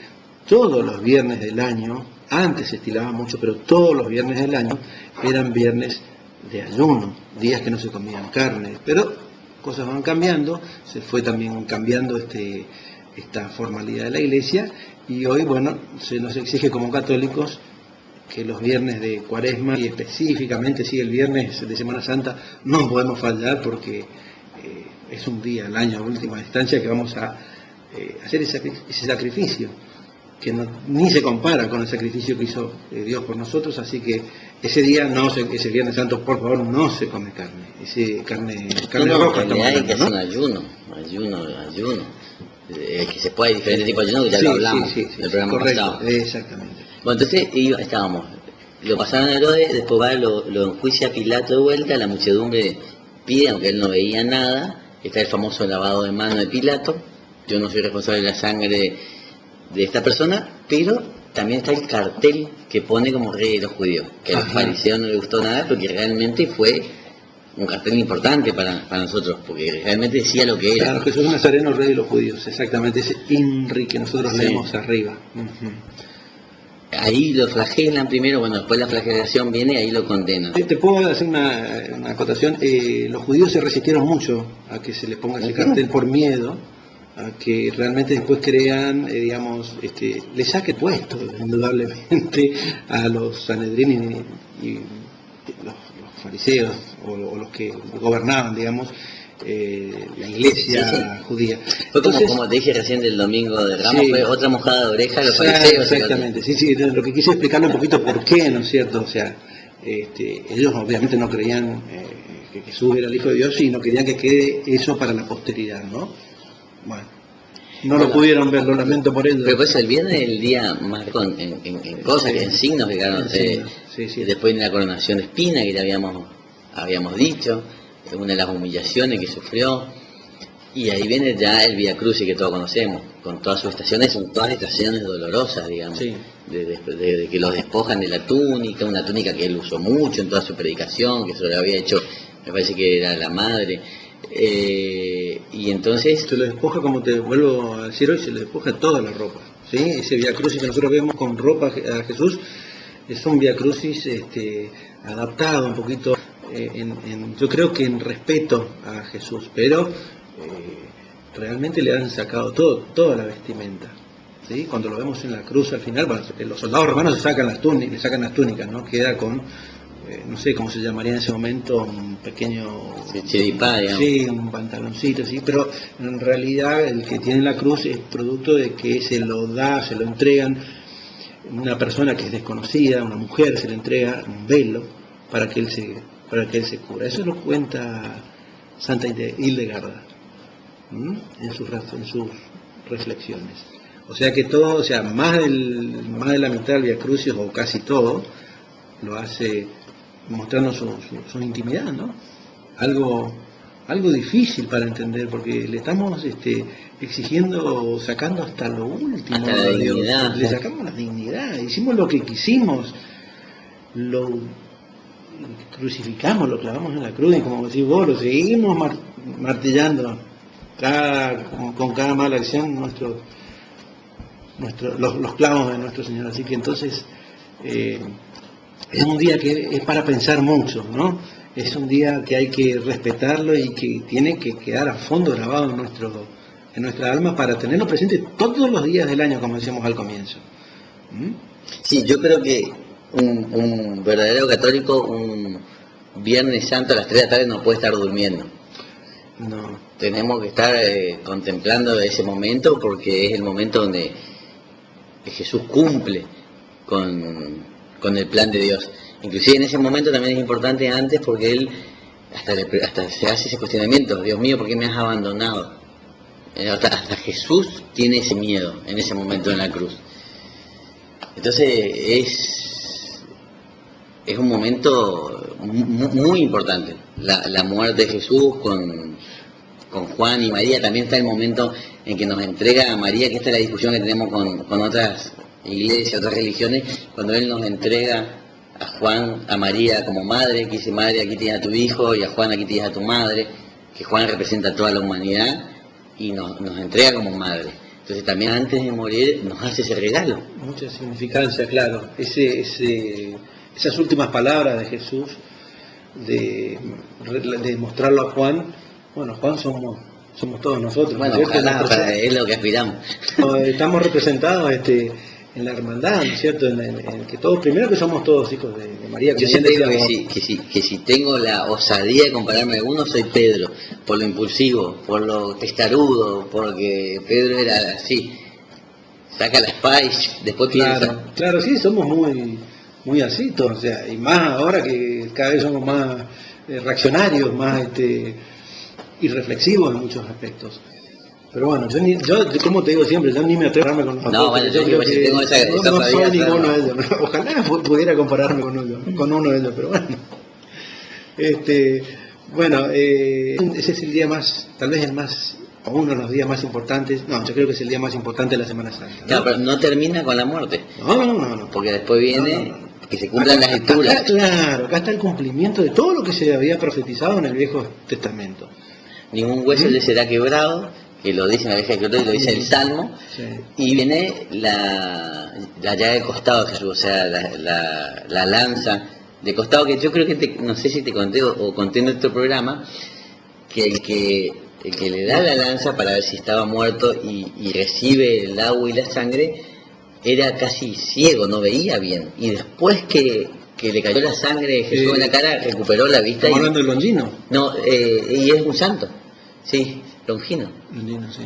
todos los viernes del año, antes se estilaba mucho, pero todos los viernes del año eran viernes de ayuno, días que no se comían carne, pero cosas van cambiando, se fue también cambiando esta formalidad de la iglesia, y hoy, bueno, se nos exige como católicos que los viernes de Cuaresma, y específicamente sí el viernes de Semana Santa, no podemos fallar porque es un día al año, a última instancia, que vamos a hacer ese sacrificio, que ni se compara con el sacrificio que hizo Dios por nosotros, así que ese día, ese Viernes Santo, por favor, no se come carne, carne roja. En realidad hay que hacer un ayuno. Que se puede, diferentes tipos de ayuno, que ya lo hablamos en el programa pasado. Exactamente. Bueno, entonces estábamos, lo pasaron a Herodes, después va, lo enjuicia Pilato de vuelta, la muchedumbre pide, aunque él no veía nada, está el famoso lavado de mano de Pilato, yo no soy responsable de la sangre de esta persona, pero también está el cartel que pone como rey de los judíos, que a los fariseos no les gustó nada, porque realmente fue un cartel importante para nosotros, porque realmente decía lo que era. Claro, Jesús Nazareno, rey de los judíos, exactamente, ese INRI que nosotros leemos arriba. Ahí lo flagelan primero, bueno, después la flagelación viene y ahí lo condenan. Te puedo hacer una acotación. Los judíos se resistieron mucho a que se les ponga ese cartel por miedo a que realmente después crean, le saque puesto, indudablemente, a los Sanedrín y los fariseos, o los que gobernaban, digamos, la iglesia judía. Fue Entonces, como te dije recién del domingo de Ramos, fue otra mojada de oreja de los fariseos. Exactamente, lo que quise explicarle un poquito por qué, ¿no es cierto? O sea, ellos obviamente no creían que Jesús era el Hijo de Dios y no querían que quede eso para la posteridad, ¿no? Bueno, no lo pudieron ver, lo lamento por ello. Pero pues el viernes es el día más en cosas, en signos que quedaron. Después de la coronación de espina que ya habíamos dicho, una de las humillaciones que sufrió, y ahí viene ya el Vía Crucis que todos conocemos, con todas sus estaciones, son todas estaciones dolorosas, digamos, de que los despojan de la túnica, una túnica que él usó mucho en toda su predicación, que se lo había hecho, me parece que era la madre, y entonces... Se lo despoja, como te vuelvo a decir hoy, se le despoja toda la ropa, ¿sí? Ese Vía Crucis que nosotros vemos con ropa a Jesús, es un Vía Crucis adaptado un poquito, yo creo que en respeto a Jesús, pero realmente le han sacado toda la vestimenta, ¿sí? Cuando lo vemos en la cruz al final, bueno, los soldados romanos le sacan las túnicas, ¿no? Queda con, no sé cómo se llamaría en ese momento, un pequeño... chiripá, digamos. Sí, un pantaloncito, sí, pero en realidad el que tiene la cruz es producto de que se lo entregan una persona que es desconocida, una mujer, se le entrega un velo para que él se cubra. Eso lo cuenta Santa Hildegarda en sus reflexiones. O sea que todo, más de la mitad del Vía Crucis, o casi todo, lo hace mostrando su intimidad, ¿no? Algo difícil para entender, porque le estamos exigiendo, sacando hasta lo último, hasta la dignidad. Le sacamos la dignidad, hicimos lo que quisimos, lo crucificamos, lo clavamos en la cruz, y como decís vos, lo seguimos martillando con cada mala acción los clavos de nuestro Señor. Así que entonces es un día que es para pensar mucho, ¿no? Es un día que hay que respetarlo y que tiene que quedar a fondo grabado en nuestra alma para tenerlo presente todos los días del año, como decíamos al comienzo. Sí, yo creo que un verdadero católico, un Viernes Santo a las 3 de la tarde no puede estar durmiendo. No. Tenemos que estar contemplando ese momento, porque es el momento donde Jesús cumple con el plan de Dios. Inclusive en ese momento también es importante antes, porque él hasta se hace ese cuestionamiento: Dios mío, ¿por qué me has abandonado? Hasta Jesús tiene ese miedo en ese momento en la cruz. Entonces es un momento muy importante, la muerte de Jesús con Juan y María. También está el momento en que nos entrega a María, que esta es la discusión que tenemos con otras iglesias, otras religiones, cuando él nos entrega a Juan, a María como madre, que dice: madre, aquí tienes a tu hijo, y a Juan, aquí tienes a tu madre, que Juan representa a toda la humanidad y nos entrega como madre. Entonces también antes de morir nos hace ese regalo. Mucha significancia, claro. Esas últimas palabras de Jesús, de mostrarlo a Juan, bueno, Juan somos todos nosotros. Bueno, ¿no es cierto? ojalá, es lo que aspiramos. Estamos representados en la hermandad, ¿no es cierto? En que todos, primero que somos todos hijos de María. Yo como siempre digo decíamos. que si tengo la osadía de compararme a alguno, soy Pedro, por lo impulsivo, por lo testarudo, porque Pedro era así, saca la espada y después piensa. Claro, sí, somos muy así, todos, o sea, y más ahora que cada vez somos más reaccionarios, más irreflexivos en muchos aspectos. Pero bueno, yo como te digo siempre, yo ni me atrevo a compararme con los No, apóstoles. bueno, yo creo si tengo esa no osadía, soy ninguno claro. de ellos. Ojalá pudiera compararme con uno de ellos, pero bueno. Bueno, ese es el día más, tal vez el más, o uno de los días más importantes. No, yo creo que es el día más importante de la Semana Santa, ¿no? Claro, pero no termina con la muerte, No. porque después viene No. que se cumplan las escrituras. Claro, acá está el cumplimiento de todo lo que se había profetizado en el Viejo Testamento. Ningún hueso le será quebrado, que lo dice en la Vieja Escritura y lo dice el Salmo. Sí. Y viene la llaga de costado de Jesús, o sea, la lanza de costado, que yo creo que no sé si te conté o conté en otro programa, que el que le da la lanza para ver si estaba muerto y recibe el agua y la sangre, era casi ciego, no veía bien. Y después que le cayó la sangre de Jesús en la cara, recuperó la vista. Estamos hablando de Longino. No, y es un santo, sí, Longino. Longino, sí.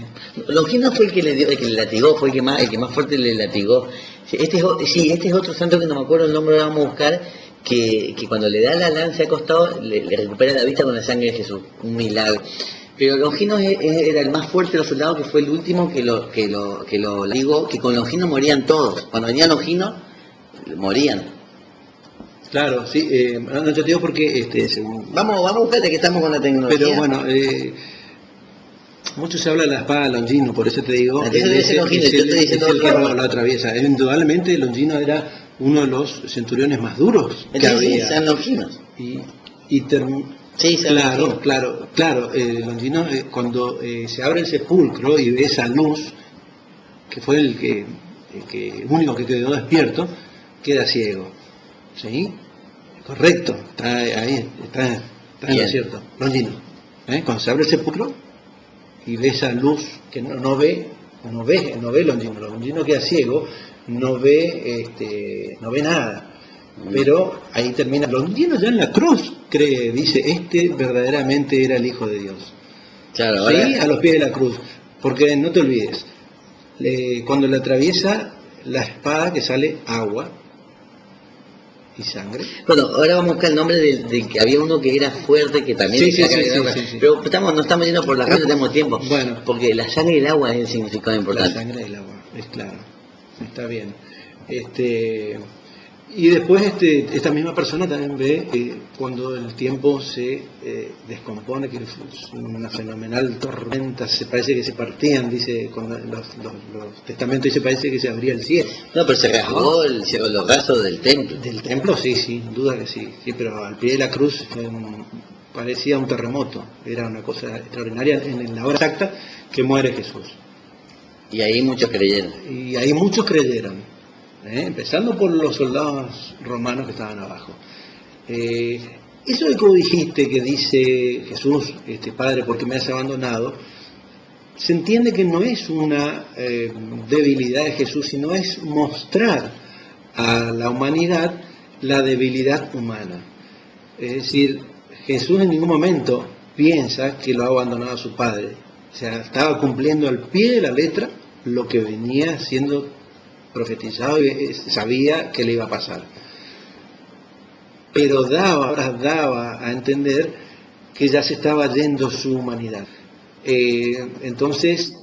Longino fue el que le latigó, fue el que más fuerte le latigó. Este es otro santo que no me acuerdo el nombre, lo vamos a buscar, que cuando le da la lanza de costado le recupera la vista con la sangre de Jesús, un milagro. Pero Longino era el más fuerte de los soldados, que fue el último que lo latigó, que con Longino morían todos. Cuando venía Longino, morían. Claro, sí, no te digo porque Vamos a buscar que estamos con la tecnología. pero bueno, mucho se habla de la espada de Longino, por eso te digo, Eso debe ser Longino, yo estoy diciendo es el que otra. lo atraviesa. Indudablemente Longino era uno de los centuriones más duros que Entonces, había. San Longinos. Sí, San Longino. Claro, Longino, cuando se abre el sepulcro y ve esa luz, que fue el único que quedó despierto, queda ciego. ¿Sí? Correcto, está ahí, está en Bien. lo cierto. Longino, cuando se abre el sepulcro y ve esa luz que no ve Longino. Longino queda ciego, no ve nada. Pero ahí termina. Longino ya en la cruz cree, dice, verdaderamente era el Hijo de Dios. Claro, Sí, ahora, a los pies de la cruz. Porque no te olvides, cuando le atraviesa la espada que sale agua y sangre. bueno, ahora vamos a buscar el nombre de que había uno que era fuerte, que también Sí, decía sí, que sí, había sí, otra. sí. Pero no estamos yendo por la ruta, no tenemos tiempo. Bueno. Porque la sangre y el agua es el significado La importante. sangre del agua, es claro. Está bien. Y después esta misma persona también ve cuando el tiempo se descompone, que es una fenomenal tormenta, se parece que se partían, dice con los testamentos, y se parece que se abría el cielo. No, pero se rasgó los brazos del templo. Del templo sí, sin duda que sí, pero al pie de la cruz parecía un terremoto, era una cosa extraordinaria en la hora exacta que muere Jesús. Y ahí muchos creyeron. Y ahí muchos creyeron. Empezando por los soldados romanos que estaban abajo. Eso de que vos dijiste que dice Jesús, Padre, ¿por qué me has abandonado? Se entiende que no es una debilidad de Jesús, sino es mostrar a la humanidad la debilidad humana. Es decir, Jesús en ningún momento piensa que lo ha abandonado a su Padre. O sea, estaba cumpliendo al pie de la letra lo que venía siendo profetizado y sabía que le iba a pasar. Pero daba a entender que ya se estaba yendo su humanidad. Entonces,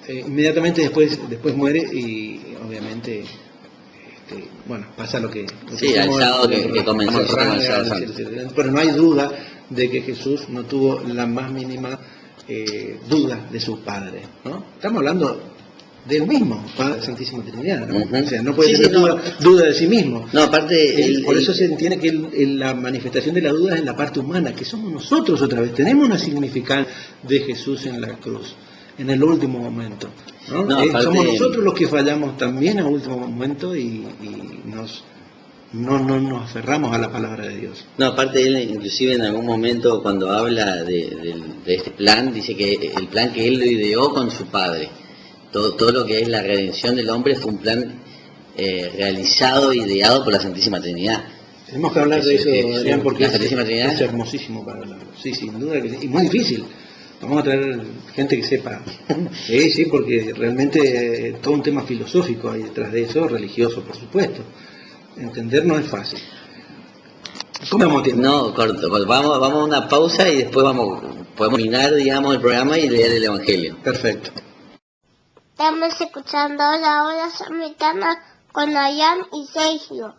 inmediatamente después muere y obviamente, pasa lo que... Sí, al sábado que comenzó el sábado santo. Pero no hay duda de que Jesús no tuvo la más mínima duda de su Padre, ¿no? Estamos hablando del mismo Padre Santísima Trinidad, ¿no? Ujú. O sea, no puede Sí, tener sí, no. duda de sí mismo. No, aparte... Por eso se entiende que la manifestación de la duda es en la parte humana, que somos nosotros otra vez. Tenemos una significancia de Jesús en la cruz. en el último momento, ¿no? No, aparte- Somos nosotros los que fallamos también en el último momento y no nos aferramos a la palabra de Dios. No, aparte él inclusive en algún momento cuando habla de este plan, dice que el plan que él lo ideó con su padre, todo lo que es la redención del hombre fue un plan realizado, ideado por la Santísima Trinidad. Tenemos que hablar de eso, Adrián, porque la Santísima Trinidad es hermosísimo para hablarlo. Sí, sin duda que sí. Y muy difícil. Vamos a traer gente que sepa. Sí, porque realmente todo un tema filosófico hay detrás de eso, religioso, por supuesto. Entender no es fácil. ¿Cómo vamos a tiempo? No, corto, vamos a una pausa y después podemos terminar, digamos, el programa y leer el Evangelio. Perfecto. Estamos escuchando la hora samaritana con Ayam y Sergio.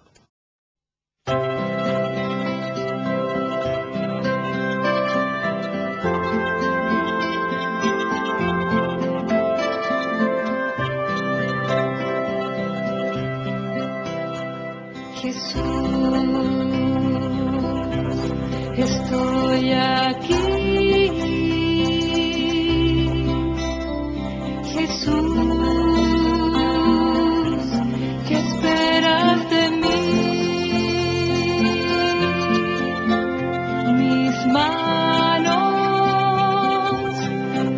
Jesús, estoy aquí. Jesús, ¿qué esperas de mí? Mis manos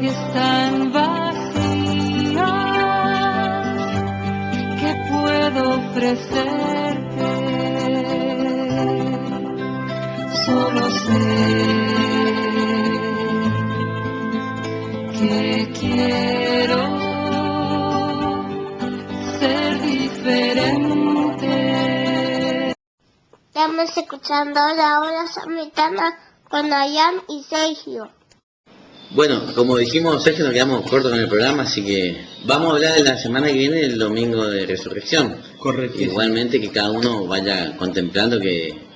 están vacías. ¿Qué puedo ofrecerte? Solo sé que quiero ser diferente. Estamos escuchando la hora samaritana con Ayam y Sergio. Bueno, como dijimos, Sergio, nos quedamos cortos con el programa, así que vamos a hablar de la semana que viene, el domingo de Resurrección. Correcto. Igualmente que cada uno vaya contemplando que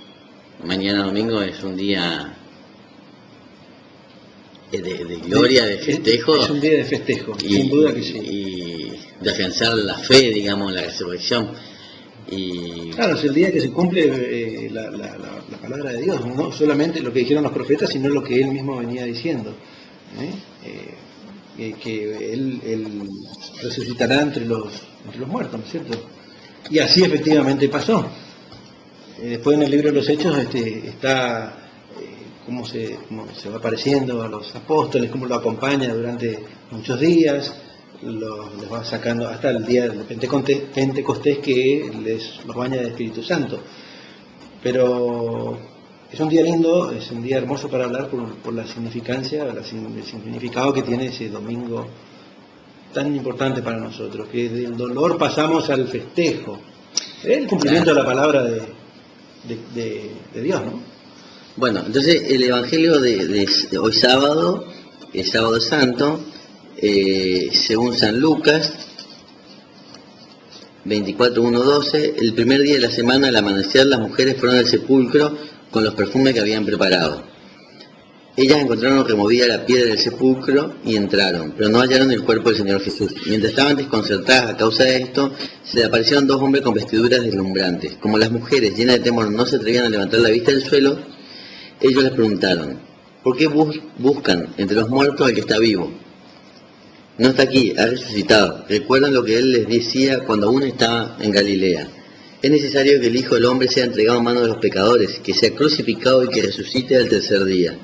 mañana domingo es un día de gloria, de festejo. Es un día de festejo, sin duda que sí. Y de afianzar la fe, digamos, en la resurrección. Y Claro, es el día que se cumple la palabra de Dios, no solamente lo que dijeron los profetas, sino lo que él mismo venía diciendo. Que él resucitará entre los muertos, ¿no es cierto? Y así efectivamente pasó. Después en el libro de los Hechos está cómo se va apareciendo a los apóstoles, cómo lo acompaña durante muchos días, les va sacando hasta el día de Pentecostés que los baña de Espíritu Santo. Pero es un día lindo, es un día hermoso para hablar por la significancia, el significado que tiene ese domingo tan importante para nosotros, que del dolor pasamos al festejo. El cumplimiento de la palabra de Dios, ¿no? bueno, entonces el Evangelio de hoy sábado, el sábado santo, según San Lucas 24:1-12, el primer día de la semana al amanecer las mujeres fueron al sepulcro con los perfumes que habían preparado. Ellas encontraron removida la piedra del sepulcro y entraron, pero no hallaron el cuerpo del Señor Jesús. Mientras estaban desconcertadas a causa de esto, se le aparecieron dos hombres con vestiduras deslumbrantes. Como las mujeres, llenas de temor, no se atrevían a levantar la vista del suelo, ellos les preguntaron: ¿por qué buscan entre los muertos al que está vivo? No está aquí, ha resucitado. Recuerdan lo que él les decía cuando aún estaba en Galilea. Es necesario que el Hijo del Hombre sea entregado en manos de los pecadores, que sea crucificado y que resucite al tercer día.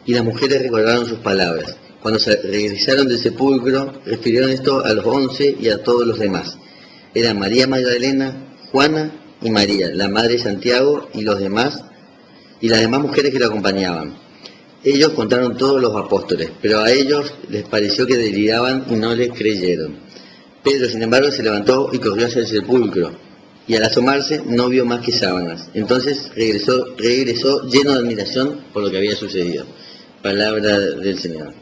Y las mujeres recordaron sus palabras. Cuando se regresaron del sepulcro, refirieron esto a los 11 y a todos los demás. Eran María Magdalena, Juana y María, la madre de Santiago, y las demás mujeres que lo acompañaban. Ellos contaron todos los apóstoles, pero a ellos les pareció que deliraban y no les creyeron. Pedro, sin embargo, se levantó y corrió hacia el sepulcro, y al asomarse no vio más que sábanas. Entonces regresó lleno de admiración por lo que había sucedido. Palabra del Señor.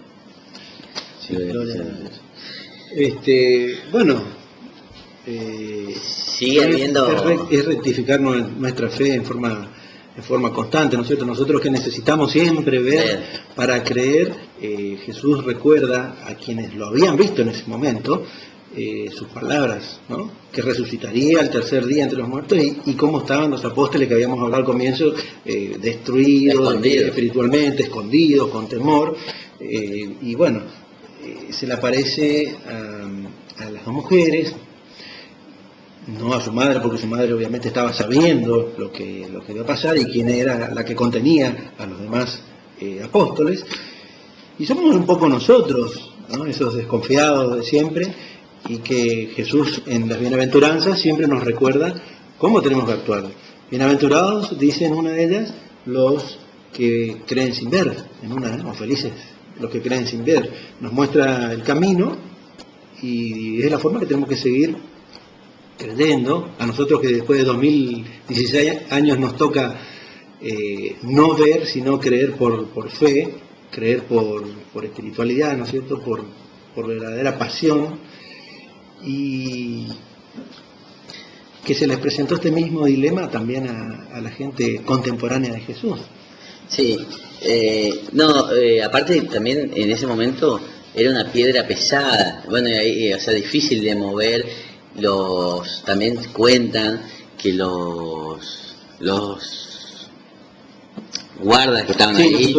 Bueno, sigue habiendo... es rectificar nuestra fe en forma constante, ¿no es cierto? Nosotros que necesitamos siempre ver para creer, Jesús recuerda a quienes lo habían visto en ese momento, sus palabras, ¿no? Que resucitaría al tercer día entre los muertos y cómo estaban los apóstoles que habíamos hablado al comienzo, destruidos espiritualmente, escondidos, con temor, y bueno, se le aparece a las dos mujeres, no a su madre, porque su madre obviamente estaba sabiendo lo que iba a pasar y quién era la que contenía a los demás apóstoles. Y somos un poco nosotros, ¿no? Esos desconfiados de siempre, y que Jesús en las bienaventuranzas siempre nos recuerda cómo tenemos que actuar. Bienaventurados, dice en una de ellas, los que creen sin ver, en una, o felices los que creen sin ver. Nos muestra el camino y es la forma que tenemos que seguir creyendo. A nosotros que después de 2016 años nos toca no ver, sino creer por fe, creer por espiritualidad, ¿no es cierto?, por verdadera pasión, y que se les presentó este mismo dilema también a la gente contemporánea de Jesús. Sí, aparte también en ese momento era una piedra pesada, bueno, o sea, difícil de mover. También cuentan que los guardas que estaban ahí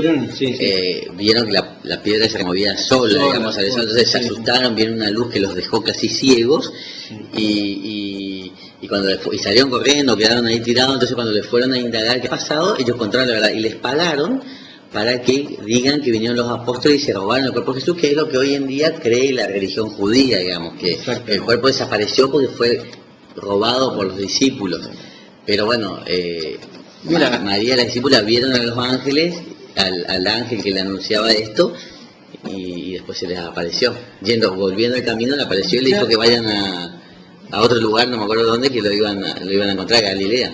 vieron que la piedra se removía sola, digamos, entonces se asustaron, vieron una luz que los dejó casi ciegos, y cuando y salieron corriendo, quedaron ahí tirados. Entonces cuando les fueron a indagar qué ha pasado, ellos contaron la verdad y les pagaron para que digan que vinieron los apóstoles y se robaron el cuerpo de Jesús, que es lo que hoy en día cree la religión judía, digamos, que el cuerpo desapareció porque fue robado por los discípulos. Pero bueno, María y la discípula vieron a los ángeles, al ángel que le anunciaba esto, y después se les apareció. Volviendo el camino, le apareció y le dijo que vayan a otro lugar, no me acuerdo dónde, que lo iban a encontrar, a Galilea.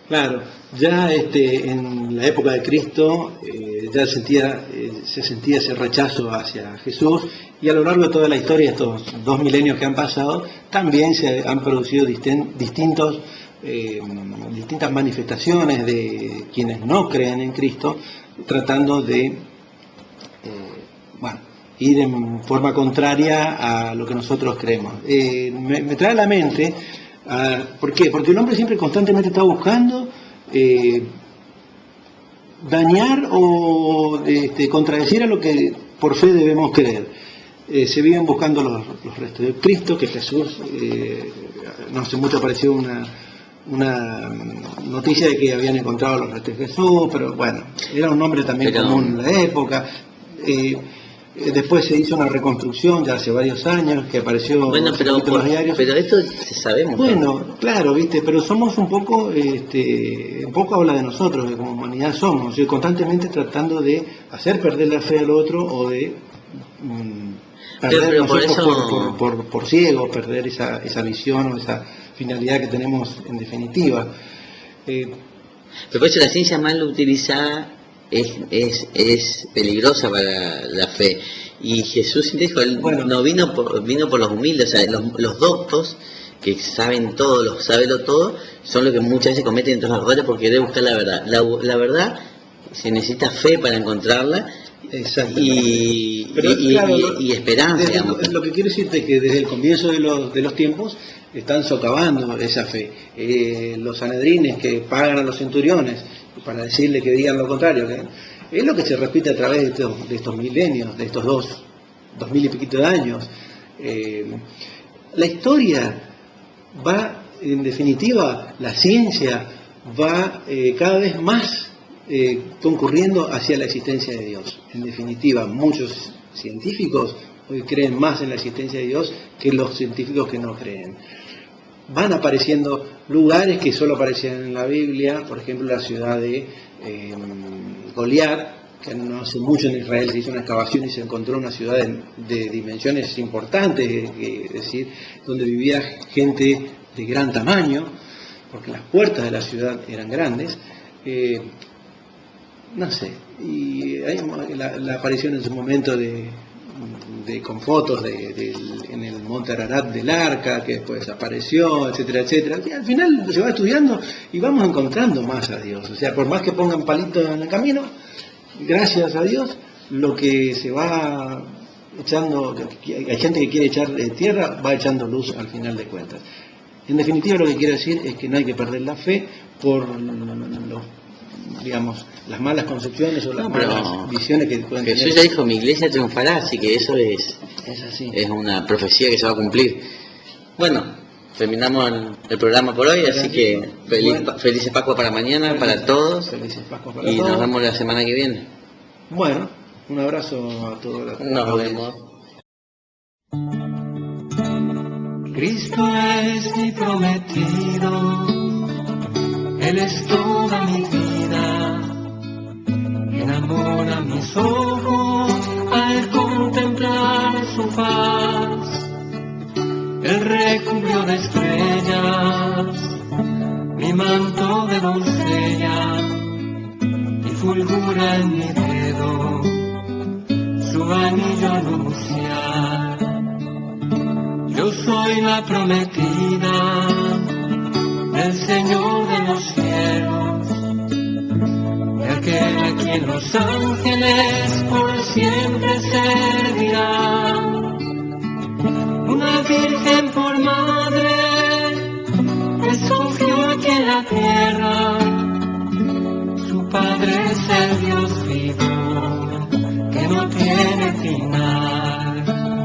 Claro, ya en la época de Cristo ya se sentía ese rechazo hacia Jesús, y a lo largo de toda la historia, estos 2 milenios que han pasado, también se han producido distintas manifestaciones de quienes no creen en Cristo, tratando de ir en forma contraria a lo que nosotros creemos. Me trae a la mente, ¿por qué? Porque el hombre siempre constantemente está buscando dañar o contradecir a lo que por fe debemos creer. Se viven buscando los restos de Cristo, que Jesús, no hace mucho apareció una noticia de que habían encontrado los restos de Jesús, pero bueno, era un nombre también común en la época. Después se hizo una reconstrucción ya hace varios años que apareció en los diarios. Pero esto sabemos. Bueno, claro, viste, pero somos un poco habla de nosotros, de como humanidad somos, constantemente tratando de hacer perder la fe al otro o de perder nosotros por ciegos, perder esa visión o esa finalidad que tenemos en definitiva. Pero por eso la ciencia mal utilizada es peligrosa para la fe. Y Jesús dijo, no vino por los humildes, o sea, los doctos que saben todo, todo, son los que muchas veces cometen estos errores porque deben buscar la verdad. La verdad se necesita fe para encontrarla y esperanza. Lo que quiero decirte es que desde el comienzo de los tiempos están socavando esa fe. Los sanedrines que pagan a los centuriones para decirle que digan lo contrario, que es lo que se repite a través de estos milenios, de estos 2000 y piquito de años. La historia va, en definitiva, la ciencia va cada vez más concurriendo hacia la existencia de Dios. En definitiva, muchos científicos hoy creen más en la existencia de Dios que los científicos que no creen. Van apareciendo lugares que solo aparecían en la Biblia, por ejemplo la ciudad de Goliat, que no hace mucho en Israel se hizo una excavación y se encontró una ciudad de dimensiones importantes, es decir, donde vivía gente de gran tamaño, porque las puertas de la ciudad eran grandes. No sé, y hay la aparición en su momento con fotos en el monte Ararat del Arca, que después apareció, etcétera, etcétera. Y al final se va estudiando y vamos encontrando más a Dios. O sea, por más que pongan palitos en el camino, gracias a Dios, lo que se va echando, hay gente que quiere echar tierra, va echando luz al final de cuentas. En definitiva, lo que quiero decir es que no hay que perder la fe por digamos, las malas concepciones o las No, pero malas visiones que pueden Jesús tener. ya dijo, mi iglesia triunfará, así que eso Es así. es una profecía que se va a cumplir. Bueno, terminamos el programa por hoy, así que felices Pascua para mañana, para todos, Felices Pascuas para y todos. nos vemos la semana que viene. Bueno, un abrazo a todos. Nos vemos. Cristo es mi prometido, Él es toda mi vida, enamora mis ojos al contemplar su faz. Él recubrió de estrellas mi manto de doncella y fulgura en mi dedo su anillo nupcial. Yo soy la prometida del Señor de los cielos, de aquel a quien los ángeles por siempre servirán. Una virgen por madre escogió aquí en la tierra, su padre es el Dios vivo que no tiene final.